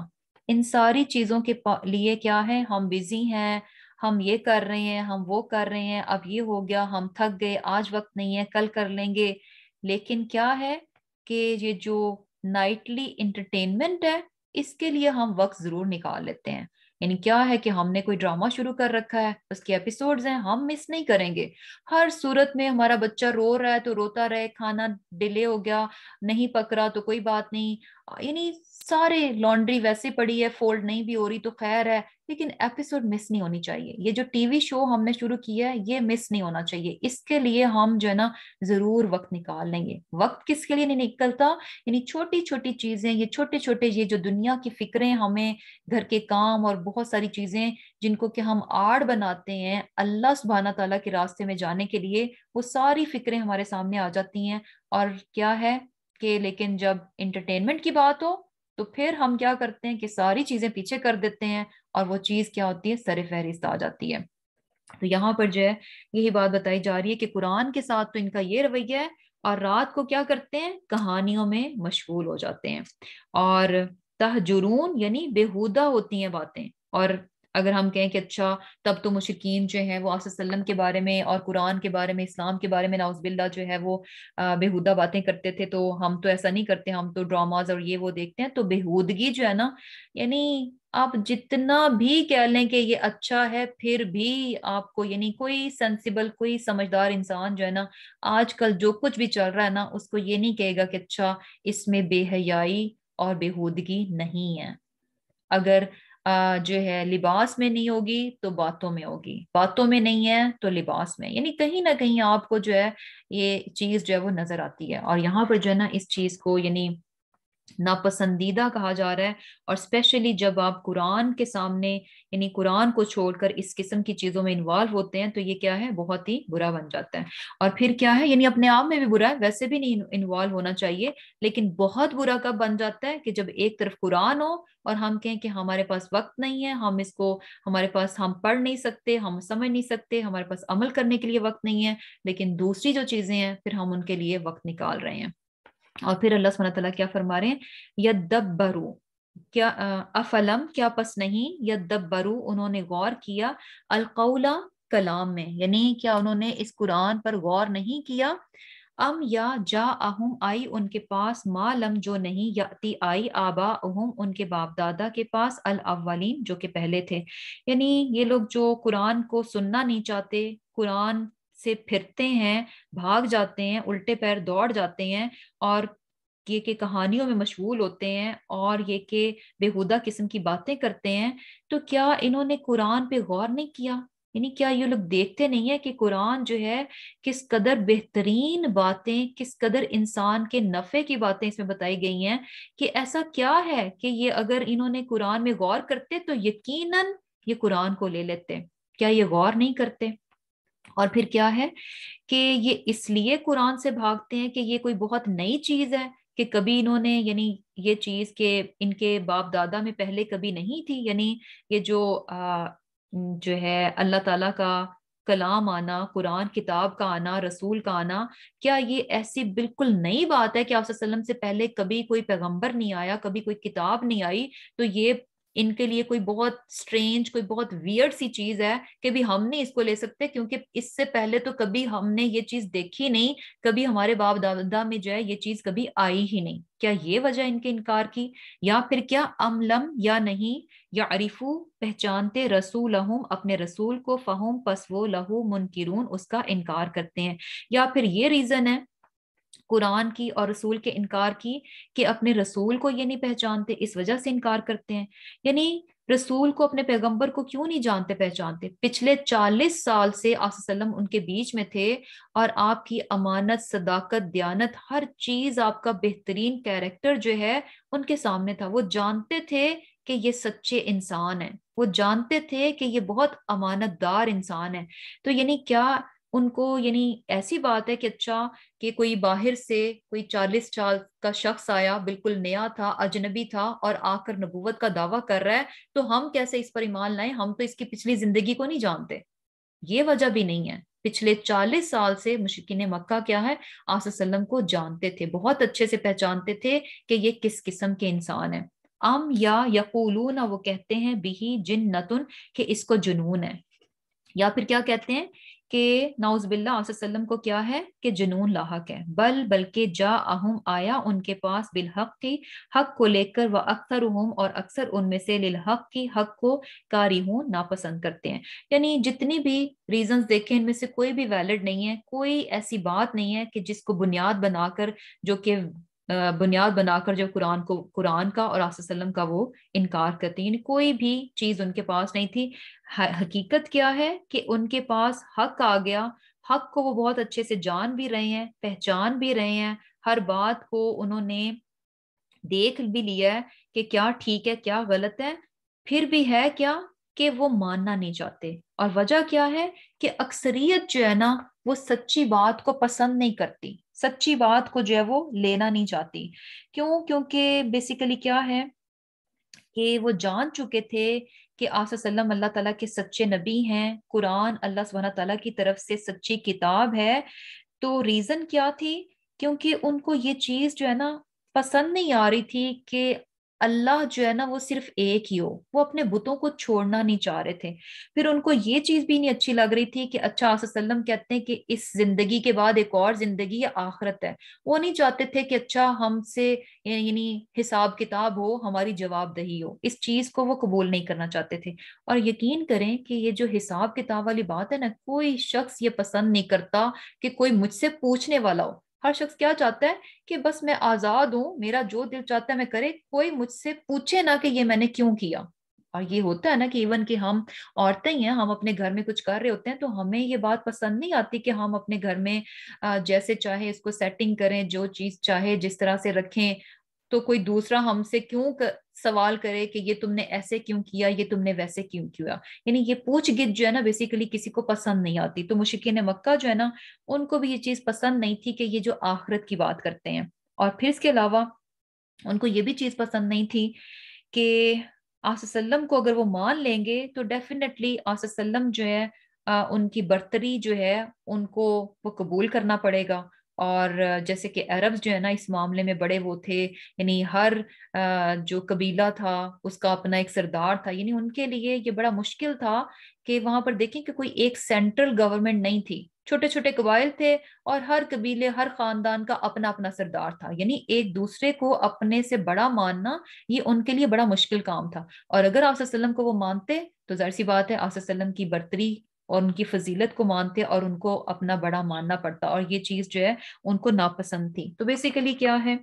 ان ساری چیزوں کے لیے کیا ہے، ہم بزی ہیں، ہم یہ کر رہے ہیں، ہم وہ کر رہے ہیں، اب یہ ہو گیا، ہم تھک گئے، آج وقت نہیں ہے، کل کر لیں گے۔ لیکن کیا ہے کہ یہ جو نائٹلی انٹرٹینمنٹ ہے، اس کے لیے ہم وقت ضرور نکال لیتے ہیں۔ یعنی کیا ہے کہ ہم نے کوئی ڈرامہ شروع کر رکھا ہے، اس کے ایپیسوڈز ہیں، ہم مس نہیں کریں گے۔ ہر صورت میں ہمارا بچہ رو رہا ہے تو روتا رہے، کھانا ڈیلے ہو گیا، نہیں پک رہا تو کوئی بات نہیں، یعنی سارے لانڈری ویسے پڑی ہے، فولڈ نہیں بھی ہو رہی تو خیر ہے، لیکن ایپیسوڈ مس نہیں ہونی چاہیے۔ یہ جو ٹی وی شو ہم نے شروع کیا ہے یہ مس نہیں ہونا چاہیے، اس کے لیے ہم جو ہے نا ضرور وقت نکال لیں گے۔ وقت کس کے لیے نہیں نکلتا؟ یعنی چھوٹی چھوٹی چیزیں، یہ چھوٹے چھوٹے یہ جو دنیا کی فکریں، ہمیں گھر کے کام اور بہت ساری چیزیں جن کو کہ ہم آڑ بناتے ہیں اللہ سبحانہ تعالیٰ کے راستے میں جانے کے لیے، وہ ساری فکریں ہمارے سامنے آ جاتی ہیں۔ اور کیا ہے کہ لیکن جب انٹرٹینمنٹ کی بات ہو تو پھر ہم کیا کرتے ہیں کہ ساری چیزیں پیچھے کر دیتے ہیں، اور وہ چیز کیا ہوتی ہے، سر فہرست آ جاتی ہے۔ تو یہاں پر جو ہے یہی بات بتائی جا رہی ہے کہ قرآن کے ساتھ تو ان کا یہ رویہ ہے، اور رات کو کیا کرتے ہیں، کہانیوں میں مشغول ہو جاتے ہیں۔ اور تہجرون یعنی بےہودہ ہوتی ہیں باتیں، اور اگر ہم کہیں کہ اچھا تب تو مشرکین جو ہیں وہ آپ صلی اللہ علیہ وسلم کے بارے میں اور قرآن کے بارے میں، اسلام کے بارے میں نعوذ باللہ جو ہے وہ بےہودہ باتیں کرتے تھے، تو ہم تو ایسا نہیں کرتے، ہم تو ڈراماز اور یہ وہ دیکھتے ہیں. تو بےہودگی جو ہے نا، یعنی آپ جتنا بھی کہہ لیں کہ یہ اچھا ہے، پھر بھی آپ کو یعنی کوئی سینسیبل، کوئی سمجھدار انسان جو ہے نا، آج کل جو کچھ بھی چل رہا ہے نا، اس کو یہ نہیں کہے گا کہ اچھا اس میں بے حیائی اور بےہودگی نہیں ہے. اگر جو ہے لباس میں نہیں ہوگی تو باتوں میں ہوگی، باتوں میں نہیں ہے تو لباس میں، یعنی کہیں نہ کہیں آپ کو جو ہے یہ چیز جو ہے وہ نظر آتی ہے. اور یہاں پر جو ہے نا اس چیز کو یعنی ناپسندیدہ کہا جا رہا ہے. اور اسپیشلی جب آپ قرآن کے سامنے یعنی قرآن کو چھوڑ کر اس قسم کی چیزوں میں انوالو ہوتے ہیں تو یہ کیا ہے، بہت ہی برا بن جاتا ہے. اور پھر کیا ہے، یعنی اپنے آپ میں بھی برا ہے، ویسے بھی نہیں انوالو ہونا چاہیے، لیکن بہت برا کب بن جاتا ہے کہ جب ایک طرف قرآن ہو اور ہم کہیں کہ ہمارے پاس وقت نہیں ہے، ہم اس کو ہمارے پاس ہم پڑھ نہیں سکتے، ہم سمجھ نہیں سکتے، ہمارے پاس عمل کرنے کے لیے وقت نہیں ہے، لیکن دوسری جو چیزیں ہیں پھر ہم ان کے لیے وقت نکال رہے ہیں. اور پھر اللہ سبحانہ تعالیٰ کیا فرما رہے ہیں، یدبرو، کیا افلم، کیا پس نہیں، یدبرو انہوں نے غور کیا، القولا کلام میں، یعنی کیا انہوں نے اس قرآن پر غور نہیں کیا، ام یا جا اہم آئی ان کے پاس، ما لم جو نہیں، یاتی آئی آبا اہم ان کے باپ دادا کے پاس، الاولین جو کہ پہلے تھے. یعنی یہ لوگ جو قرآن کو سننا نہیں چاہتے، قرآن سے پھرتے ہیں، بھاگ جاتے ہیں، الٹے پیر دوڑ جاتے ہیں، اور یہ کہ کہانیوں میں مشغول ہوتے ہیں، اور یہ کہ بےہودہ قسم کی باتیں کرتے ہیں، تو کیا انہوں نے قرآن پہ غور نہیں کیا؟ یعنی کیا یہ لوگ دیکھتے نہیں ہیں کہ قرآن جو ہے کس قدر بہترین باتیں، کس قدر انسان کے نفع کی باتیں اس میں بتائی گئی ہیں، کہ ایسا کیا ہے کہ یہ اگر انہوں نے قرآن میں غور کرتے تو یقیناً یہ قرآن کو لے لیتے. کیا یہ غور نہیں کرتے؟ اور پھر کیا ہے کہ یہ اس لیے قرآن سے بھاگتے ہیں کہ یہ کوئی بہت نئی چیز ہے، کہ کبھی انہوں نے یعنی یہ چیز کہ ان کے باپ دادا میں پہلے کبھی نہیں تھی. یعنی یہ جو ہے اللہ تعالیٰ کا کلام آنا، قرآن کتاب کا آنا، رسول کا آنا، کیا یہ ایسی بالکل نئی بات ہے کہ آپ صلی اللہ علیہ وسلم سے پہلے کبھی کوئی پیغمبر نہیں آیا، کبھی کوئی کتاب نہیں آئی، تو یہ ان کے لیے کوئی بہت سٹرینج، کوئی بہت ویئرڈ سی چیز ہے کہ بھی ہم نہیں اس کو لے سکتے، کیونکہ اس سے پہلے تو کبھی ہم نے یہ چیز دیکھی نہیں، کبھی ہمارے باپ دادا میں جو ہے یہ چیز کبھی آئی ہی نہیں. کیا یہ وجہ ان کے انکار کی؟ یا پھر کیا املم، یا نہیں، یا عریفو پہچانتے، رسولہم اپنے رسول کو، فہم پس وہ لہو منکرون اس کا انکار کرتے ہیں. یا پھر یہ ریزن ہے قرآن کی اور رسول کے انکار کی کہ اپنے رسول کو یہ نہیں پہچانتے، اس وجہ سے انکار کرتے ہیں. یعنی رسول کو، اپنے پیغمبر کو کیوں نہیں جانتے پہچانتے؟ پچھلے 40 سال سے آپ صلی اللہ علیہ وسلم ان کے بیچ میں تھے، اور آپ کی امانت، صداقت، دیانت، ہر چیز، آپ کا بہترین کیریکٹر جو ہے ان کے سامنے تھا. وہ جانتے تھے کہ یہ سچے انسان ہیں، وہ جانتے تھے کہ یہ بہت امانت دار انسان ہے. تو یعنی کیا ان کو یعنی ایسی بات ہے کہ اچھا کہ کوئی باہر سے کوئی 40 سال کا شخص آیا، بالکل نیا تھا، اجنبی تھا، اور آ کر نبوت کا دعویٰ کر رہا ہے، تو ہم کیسے اس پر ایمان لائیں؟ ہم تو اس کی پچھلی زندگی کو نہیں جانتے. یہ وجہ بھی نہیں ہے. پچھلے 40 سال سے مشرکین مکہ کیا ہے، آپ صلی اللہ علیہ وسلم کو جانتے تھے، بہت اچھے سے پہچانتے تھے کہ یہ کس قسم کے انسان ہیں. ام یا یقولون، وہ کہتے ہیں، بھی جنتن، کہ اس کو جنون ہے. یا پھر کیا کہتے ہیں کہ نعوذ باللہ آپ صلی اللہ علیہ وسلم کو کیا ہے کہ جنون لاحق ہے. بلکہ جا اہم آیا ان کے پاس، بالحق کی، حق کو لے کر، وہ اکثرہم اور اکثر ان میں سے، للحق کی، حق کو، کارہون ناپسند کرتے ہیں. یعنی جتنی بھی ریزنز دیکھیں ان میں سے کوئی بھی ویلڈ نہیں ہے، کوئی ایسی بات نہیں ہے کہ جس کو بنیاد بنا کر، جو کہ بنیاد بنا کر جو قرآن کا اور آپ صلی اللہ علیہ وسلم کا وہ انکار کرتے ہیں. یعنی کوئی بھی چیز ان کے پاس نہیں تھی. حقیقت کیا ہے کہ ان کے پاس حق آ گیا، حق کو وہ بہت اچھے سے جان بھی رہے ہیں، پہچان بھی رہے ہیں، ہر بات کو انہوں نے دیکھ بھی لیا ہے کہ کیا ٹھیک ہے کیا غلط ہے. پھر بھی ہے کیا کہ وہ ماننا نہیں چاہتے. اور وجہ کیا ہے کہ اکثریت جو ہے نا وہ سچی بات کو پسند نہیں کرتی، سچی بات کو جو ہے وہ لینا نہیں چاہتی. کیوں؟ کیونکہ بیسیکلی کیا ہے کہ وہ جان چکے تھے کہ آپ صلی اللہ علیہ وسلم اللہ تعالیٰ کے سچے نبی ہیں، قرآن اللہ سبحانہ تعالیٰ کی طرف سے سچی کتاب ہے. تو ریزن کیا تھی؟ کیونکہ ان کو یہ چیز جو ہے نا پسند نہیں آ رہی تھی کہ اللہ جو ہے نا وہ صرف ایک ہی ہو، وہ اپنے بتوں کو چھوڑنا نہیں چاہ رہے تھے۔ پھر ان کو یہ چیز بھی نہیں اچھی لگ رہی تھی کہ اچھا آپ صلی اللہ علیہ وسلم کہتے ہیں کہ اس زندگی کے بعد ایک اور زندگی یا آخرت ہے، وہ نہیں چاہتے تھے کہ اچھا ہم سے یعنی حساب کتاب ہو، ہماری جواب دہی ہو، اس چیز کو وہ قبول نہیں کرنا چاہتے تھے۔ اور یقین کریں کہ یہ جو حساب کتاب والی بات ہے نا، کوئی شخص یہ پسند نہیں کرتا کہ کوئی مجھ سے پوچھنے والا ہو۔ ہر شخص کیا چاہتا ہے کہ بس میں آزاد ہوں، میرا جو دل چاہتا ہے میں کرے، کوئی مجھ سے پوچھے نہ کہ یہ میں نے کیوں کیا۔ اور یہ ہوتا ہے نا کہ ایون کہ ہم عورتیں ہی ہیں، ہم اپنے گھر میں کچھ کر رہے ہوتے ہیں تو ہمیں یہ بات پسند نہیں آتی کہ ہم اپنے گھر میں جیسے چاہے اس کو سیٹنگ کریں، جو چیز چاہے جس طرح سے رکھیں، تو کوئی دوسرا ہم سے کیوں سوال کرے کہ یہ تم نے ایسے کیوں کیا، یہ تم نے ویسے کیوں کیا۔ یعنی یہ پوچھ گچھ جو ہے نا بیسیکلی کسی کو پسند نہیں آتی۔ تو مشرکین مکہ جو ہے نا ان کو بھی یہ چیز پسند نہیں تھی کہ یہ جو آخرت کی بات کرتے ہیں۔ اور پھر اس کے علاوہ ان کو یہ بھی چیز پسند نہیں تھی کہ آصف وسلم کو اگر وہ مان لیں گے تو ڈیفینیٹلی آصف وسلم جو ہے ان کی برتری جو ہے ان کو وہ قبول کرنا پڑے گا۔ اور جیسے کہ عرب جو ہے نا اس معاملے میں بڑے وہ تھے، یعنی ہر جو قبیلہ تھا اس کا اپنا ایک سردار تھا، یعنی ان کے لیے یہ بڑا مشکل تھا کہ وہاں پر دیکھیں کہ کوئی ایک سینٹرل گورنمنٹ نہیں تھی، چھوٹے چھوٹے قبائل تھے اور ہر قبیلے ہر خاندان کا اپنا اپنا سردار تھا، یعنی ایک دوسرے کو اپنے سے بڑا ماننا یہ ان کے لیے بڑا مشکل کام تھا۔ اور اگر آپ صلی اللہ علیہ وسلم کو وہ مانتے تو ظاہر سی بات ہے آپ صلی اللہ علیہ وسلم کی برتری اور ان کی فضیلت کو مانتے اور ان کو اپنا بڑا ماننا پڑتا، اور یہ چیز جو ہے ان کو ناپسند تھی۔ تو بیسیکلی کیا ہے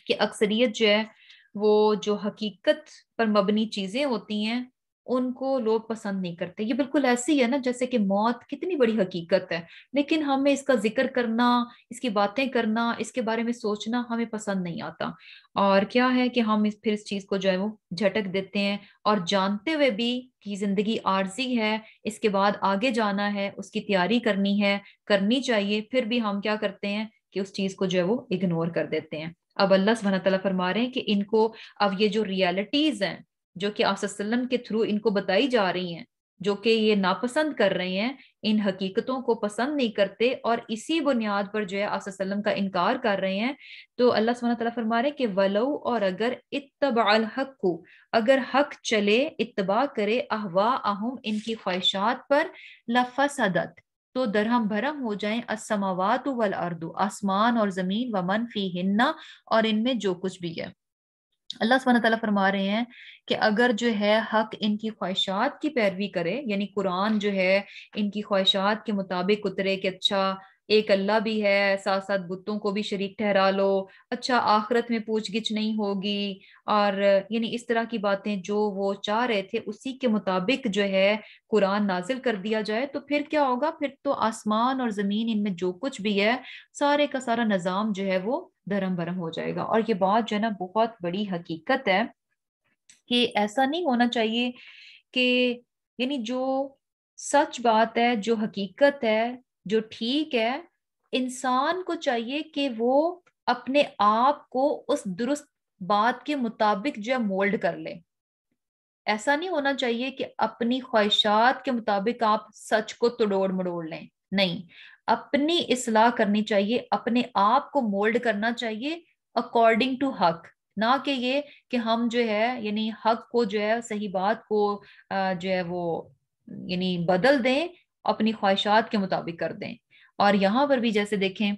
کہ اکثریت جو ہے وہ جو حقیقت پر مبنی چیزیں ہوتی ہیں ان کو لوگ پسند نہیں کرتے۔ یہ بالکل ایسی ہے نا جیسے کہ موت کتنی بڑی حقیقت ہے، لیکن ہمیں اس کا ذکر کرنا، اس کی باتیں کرنا، اس کے بارے میں سوچنا ہمیں پسند نہیں آتا۔ اور کیا ہے کہ ہم پھر اس چیز کو جو ہے وہ جھٹک دیتے ہیں، اور جانتے ہوئے بھی کہ زندگی عارضی ہے، اس کے بعد آگے جانا ہے، اس کی تیاری کرنی ہے، کرنی چاہیے، پھر بھی ہم کیا کرتے ہیں کہ اس چیز کو جو ہے وہ اگنور کر دیتے ہیں۔ اب اللہ سبحانہ تعالیٰ فرما رہے ہیں کہ ان کو اب یہ جو ریالٹیز ہیں جو کہ آپ صلی اللہ علیہ وسلم کے تھرو ان کو بتائی جا رہی ہیں، جو کہ یہ ناپسند کر رہے ہیں، ان حقیقتوں کو پسند نہیں کرتے اور اسی بنیاد پر جو ہے آپ صلی اللہ علیہ وسلم کا انکار کر رہے ہیں، تو اللہ سبحانہ تعالیٰ فرما رہے ہیں کہ ولو، اور اگر اتبع الحق کو، اگر حق چلے اتباع کرے اہواءہم ان کی خواہشات پر، لفسدت تو درہم بھرم ہو جائیں السماوات والارض آسمان اور زمین ومن فیہن اور ان میں جو کچھ بھی ہے۔ اللہ سبحانہ تعالیٰ فرما رہے ہیں کہ اگر جو ہے حق ان کی خواہشات کی پیروی کرے، یعنی قرآن جو ہے ان کی خواہشات کے مطابق اترے کہ اچھا ایک اللہ بھی ہے، ساتھ ساتھ بتوں کو بھی شریک ٹھہرا لو، اچھا آخرت میں پوچھ گچھ نہیں ہوگی، اور یعنی اس طرح کی باتیں جو وہ چاہ رہے تھے اسی کے مطابق جو ہے قرآن نازل کر دیا جائے، تو پھر کیا ہوگا؟ پھر تو آسمان اور زمین ان میں جو کچھ بھی ہے سارے کا سارا نظام جو ہے وہ دھرم برہم ہو جائے گا۔ اور یہ بات جو ہے نا بہت بڑی حقیقت ہے کہ ایسا نہیں ہونا چاہیے کہ یعنی جو سچ بات ہے، جو حقیقت ہے، جو ٹھیک ہے، انسان کو چاہیے کہ وہ اپنے آپ کو اس درست بات کے مطابق جو ہے مولڈ کر لے۔ ایسا نہیں ہونا چاہیے کہ اپنی خواہشات کے مطابق آپ سچ کو توڑ مڑوڑ لیں، نہیں، اپنی اصلاح کرنی چاہیے، اپنے آپ کو مولڈ کرنا چاہیے اکارڈنگ ٹو حق، نہ کہ یہ کہ ہم جو ہے یعنی حق کو جو ہے صحیح بات کو جو ہے وہ یعنی بدل دیں، اپنی خواہشات کے مطابق کر دیں۔ اور یہاں پر بھی جیسے دیکھیں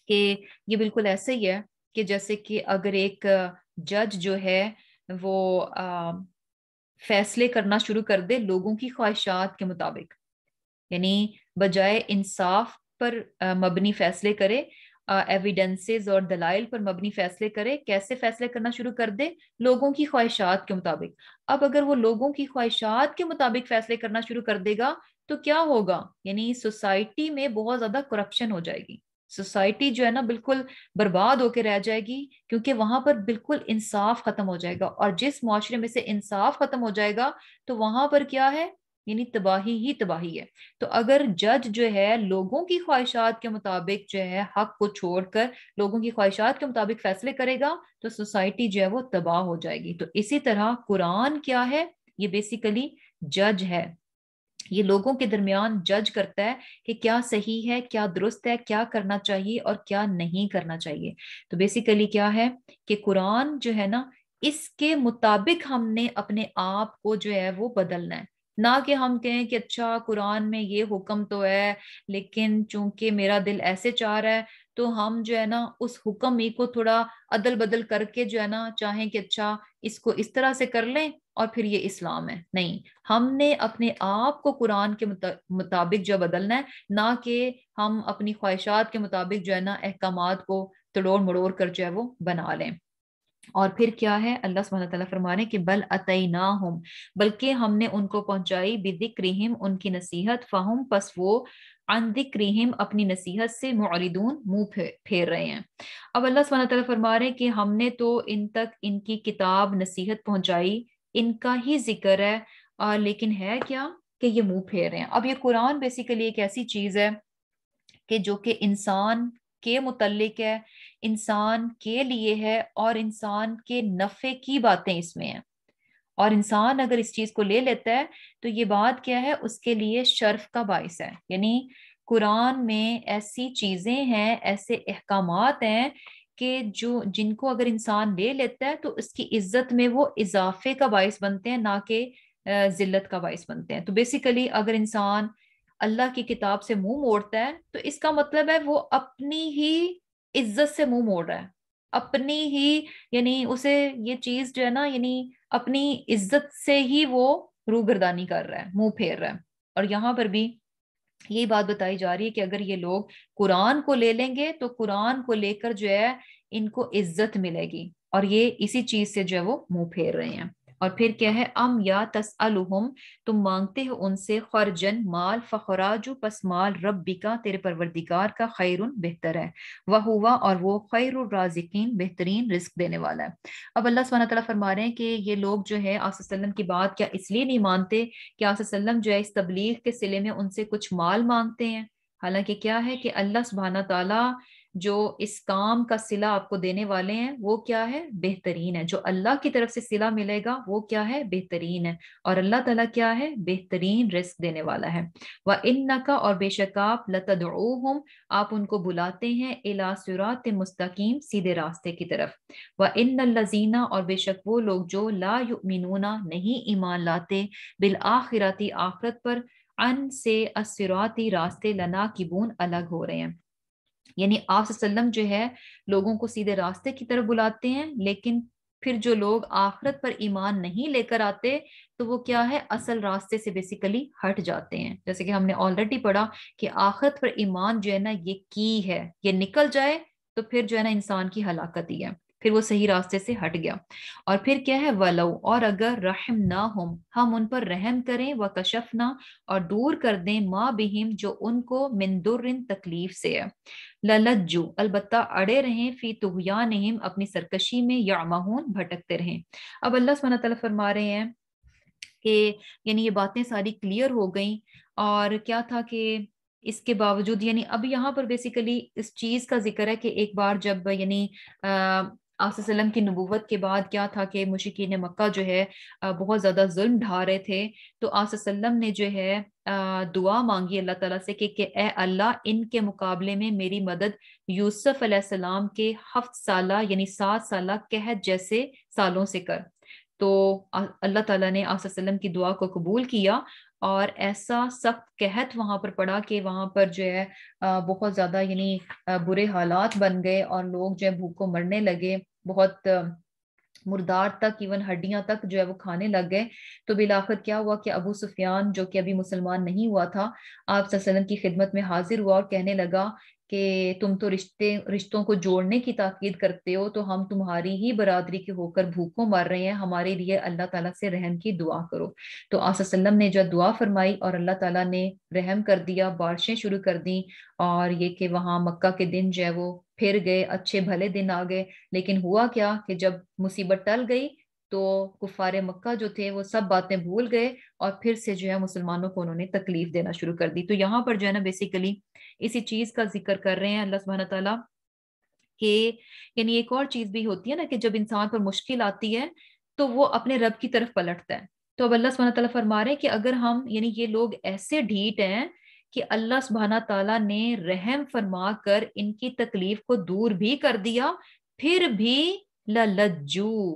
کہ یہ بالکل ایسے ہی ہے کہ جیسے کہ اگر ایک جج جو ہے وہ فیصلے کرنا شروع کر دے لوگوں کی خواہشات کے مطابق، یعنی بجائے انصاف پر مبنی فیصلے کرے، ایویڈنسز اور دلائل پر مبنی فیصلے کرے، کیسے فیصلے کرنا شروع کر دے؟ لوگوں کی خواہشات کے مطابق۔ اب اگر وہ لوگوں کی خواہشات کے مطابق فیصلے کرنا شروع کر دے گا تو کیا ہوگا؟ یعنی سوسائٹی میں بہت زیادہ کرپشن ہو جائے گی، سوسائٹی جو ہے نا بالکل برباد ہو کے رہ جائے گی، کیونکہ وہاں پر بالکل انصاف ختم ہو جائے گا، اور جس معاشرے میں سے انصاف ختم ہو جائے گا تو وہاں پر کیا ہے؟ یعنی تباہی ہی تباہی ہے۔ تو اگر جج جو ہے لوگوں کی خواہشات کے مطابق جو ہے حق کو چھوڑ کر لوگوں کی خواہشات کے مطابق فیصلے کرے گا تو سوسائٹی جو ہے وہ تباہ ہو جائے گی۔ تو اسی طرح قرآن کیا ہے؟ یہ بیسیکلی جج ہے، یہ لوگوں کے درمیان جج کرتا ہے کہ کیا صحیح ہے، کیا درست ہے، کیا کرنا چاہیے اور کیا نہیں کرنا چاہیے۔ تو بیسیکلی کیا ہے کہ قرآن جو ہے نا اس کے مطابق ہم نے اپنے آپ کو جو ہے وہ بدلنا ہے، نہ کہ ہم کہیں کہ اچھا قرآن میں یہ حکم تو ہے لیکن چونکہ میرا دل ایسے چاہ رہا ہے تو ہم جو ہے نا اس حکم ہی کو تھوڑا عدل بدل کر کے جو ہے نا چاہیں کہ اچھا اس کو اس طرح سے کر لیں اور پھر یہ اسلام ہے۔ نہیں، ہم نے اپنے آپ کو قرآن کے مطابق جو بدلنا ہے، نہ کہ ہم اپنی خواہشات کے مطابق جو ہے نا احکامات کو توڑ مڑوڑ کر جو ہے وہ بنا لیں۔ اور پھر کیا ہے، اللہ سبحانہ تعالیٰ فرما رہے ہیں کہ بل اتیناہم، بلکہ ہم نے ان کو پہنچائی بذکرہم، ان کی نصیحت، فہم، پس وہ عن ذکرہم، اپنی نصیحت سے معرضون، منہ پھیر رہے ہیں۔ اب اللہ سبحانہ تعالیٰ فرما رہے ہیں کہ ہم نے تو ان تک ان کی کتاب نصیحت پہنچائی، ان کا ہی ذکر ہے، لیکن ہے کیا کہ یہ منہ پھیر رہے ہیں۔ اب یہ قرآن بیسیکلی ایک ایسی چیز ہے کہ جو کہ انسان کے متعلق ہے، انسان کے لیے ہے، اور انسان کے نفع کی باتیں اس میں ہیں، اور انسان اگر اس چیز کو لے لیتا ہے تو یہ بات کیا ہے، اس کے لیے شرف کا باعث ہے۔ یعنی قرآن میں ایسی چیزیں ہیں، ایسے احکامات ہیں کہ جن کو اگر انسان لے لیتا ہے تو اس کی عزت میں وہ اضافے کا باعث بنتے ہیں، نہ کہ ذلت کا باعث بنتے ہیں۔ تو بیسیکلی اگر انسان اللہ کی کتاب سے منہ موڑتا ہے تو اس کا مطلب ہے وہ اپنی ہی عزت سے منہ موڑ رہا ہے، اپنی ہی، یعنی اسے یہ چیز جو ہے نا، یعنی اپنی عزت سے ہی وہ روگردانی کر رہا ہے، منہ پھیر رہا ہے۔ اور یہاں پر بھی یہی بات بتائی جا رہی ہے کہ اگر یہ لوگ قرآن کو لے لیں گے تو قرآن کو لے کر جو ہے ان کو عزت ملے گی، اور یہ اسی چیز سے جو ہے وہ منہ پھیر رہے ہیں۔ اور پھر کیا ہے، ام یا تسألہم، تم مانگتے ہو ان سے، خرجن، مال، فخراج، پس مال، ربکا، تیرے پروردگار کا، خیرن، بہتر ہے، وہوا، اور وہ خیر الرازقین، بہترین رزق دینے والا ہے۔ اب اللہ سبحانہ تعالیٰ فرما رہے ہیں کہ یہ لوگ جو ہے آپ صلی اللہ علیہ وسلم کی بات کیا اس لیے نہیں مانتے کہ آپ صلی اللہ علیہ وسلم جو ہے اس تبلیغ کے صلے میں ان سے کچھ مال مانگتے ہیں، حالانکہ کیا ہے کہ اللہ سبحانہ تعالیٰ جو اس کام کا صلہ آپ کو دینے والے ہیں وہ کیا ہے، بہترین ہے۔ جو اللہ کی طرف سے صلہ ملے گا وہ کیا ہے، بہترین ہے، اور اللہ تعالیٰ کیا ہے، بہترین رزق دینے والا ہے۔ وَإِنَّكَ، اور بے شک آپ، لَتَدْعُوهُمْ، آپ ان کو بلاتے ہیں، إِلَى صِرَاطٍ مستقیم، سیدھے راستے کی طرف۔ وَإِنَّ الَّذِينَ، اور بے شک وہ لوگ جو لا یؤمنون، نہیں ایمان لاتے، بالآخرتی، آخرت پر، ان سے الصراطی، راستے، لناکبون، الگ ہو رہے ہیں۔ یعنی آپ صلی اللہ علیہ وسلم جو ہے لوگوں کو سیدھے راستے کی طرف بلاتے ہیں، لیکن پھر جو لوگ آخرت پر ایمان نہیں لے کر آتے تو وہ کیا ہے، اصل راستے سے بیسیکلی ہٹ جاتے ہیں۔ جیسے کہ ہم نے آلریڈی پڑھا کہ آخرت پر ایمان جو ہے نا یہ کی ہے، یہ نکل جائے تو پھر جو ہے نا انسان کی ہلاکت ہی ہے، پھر وہ صحیح راستے سے ہٹ گیا۔ اور پھر کیا ہے، ولو، اور اگر، رحمناہم، ہم ان پر رحم کریں، وکشفنا، اور دور کر دیں، ما بہم، جو ان کو، من درن، تکلیف سے ہے، للجو، البتہ اڑے رہیں، فی طغیانہم، اپنی سرکشی میں، یعمہون، بھٹکتے رہیں۔ اب اللہ سبحانہ تعالیٰ فرما رہے ہیں کہ یعنی یہ باتیں ساری کلیئر ہو گئیں، اور کیا تھا کہ اس کے باوجود، یعنی اب یہاں پر بیسیکلی اس چیز کا ذکر ہے کہ ایک بار جب یعنی آپ صلی اللہ علیہ وسلم کی نبوت کے بعد کیا تھا کہ مشرکین مکہ جو ہے بہت زیادہ ظلم ڈھا رہے تھے، تو آپ صلی اللہ علیہ وسلم نے جو ہے دعا مانگی اللہ تعالیٰ سے کہ اے اللہ، ان کے مقابلے میں میری مدد یوسف علیہ السلام کے 7 سالہ یعنی 7 سالہ قحط جیسے سالوں سے کر۔ تو اللہ تعالیٰ نے آپ صلی اللہ علیہ وسلم کی دعا کو قبول کیا، اور ایسا سخت قحط وہاں پر پڑا کہ وہاں پر جو ہے بہت زیادہ یعنی برے حالات بن گئے، اور لوگ جو ہے بھوک کو مرنے لگے، بہت مردار تک، ایون ہڈیاں تک جو ہے وہ کھانے لگ گئے۔ تو بالآخر کیا ہوا کہ ابو سفیان جو کہ ابھی مسلمان نہیں ہوا تھا، آپ صلی اللہ علیہ وسلم کی خدمت میں حاضر ہوا اور کہنے لگا کہ تم تو رشتوں کو جوڑنے کی تاکید کرتے ہو، تو ہم تمہاری ہی برادری کے ہو کر بھوکوں مر رہے ہیں، ہمارے لیے اللہ تعالیٰ سے رحم کی دعا کرو۔ تو آپ صلی اللہ علیہ وسلم نے جو دعا فرمائی اور اللہ تعالیٰ نے رحم کر دیا، بارشیں شروع کر دیں، اور یہ کہ وہاں مکہ کے دن جو ہے وہ پھر گئے، اچھے بھلے دن آ گئے۔ لیکن ہوا کیا کہ جب مصیبت ٹل گئی تو کفار مکہ جو تھے وہ سب باتیں بھول گئے، اور پھر سے جو ہے مسلمانوں کو انہوں نے تکلیف دینا شروع کر دی۔ تو یہاں پر جو ہے نا بیسیکلی اسی چیز کا ذکر کر رہے ہیں اللہ سبحانہ تعالیٰ کہ یعنی ایک اور چیز بھی ہوتی ہے نا کہ جب انسان پر مشکل آتی ہے تو وہ اپنے رب کی طرف پلٹتا ہے۔ تو اب اللہ سبحانہ تعالیٰ فرما رہے ہیں کہ اگر ہم، یعنی یہ لوگ ایسے ڈھیٹ ہیں کہ اللہ سبحانہ تعالیٰ نے رحم فرما کر ان کی تکلیف کو دور بھی کر دیا، پھر بھی للجو،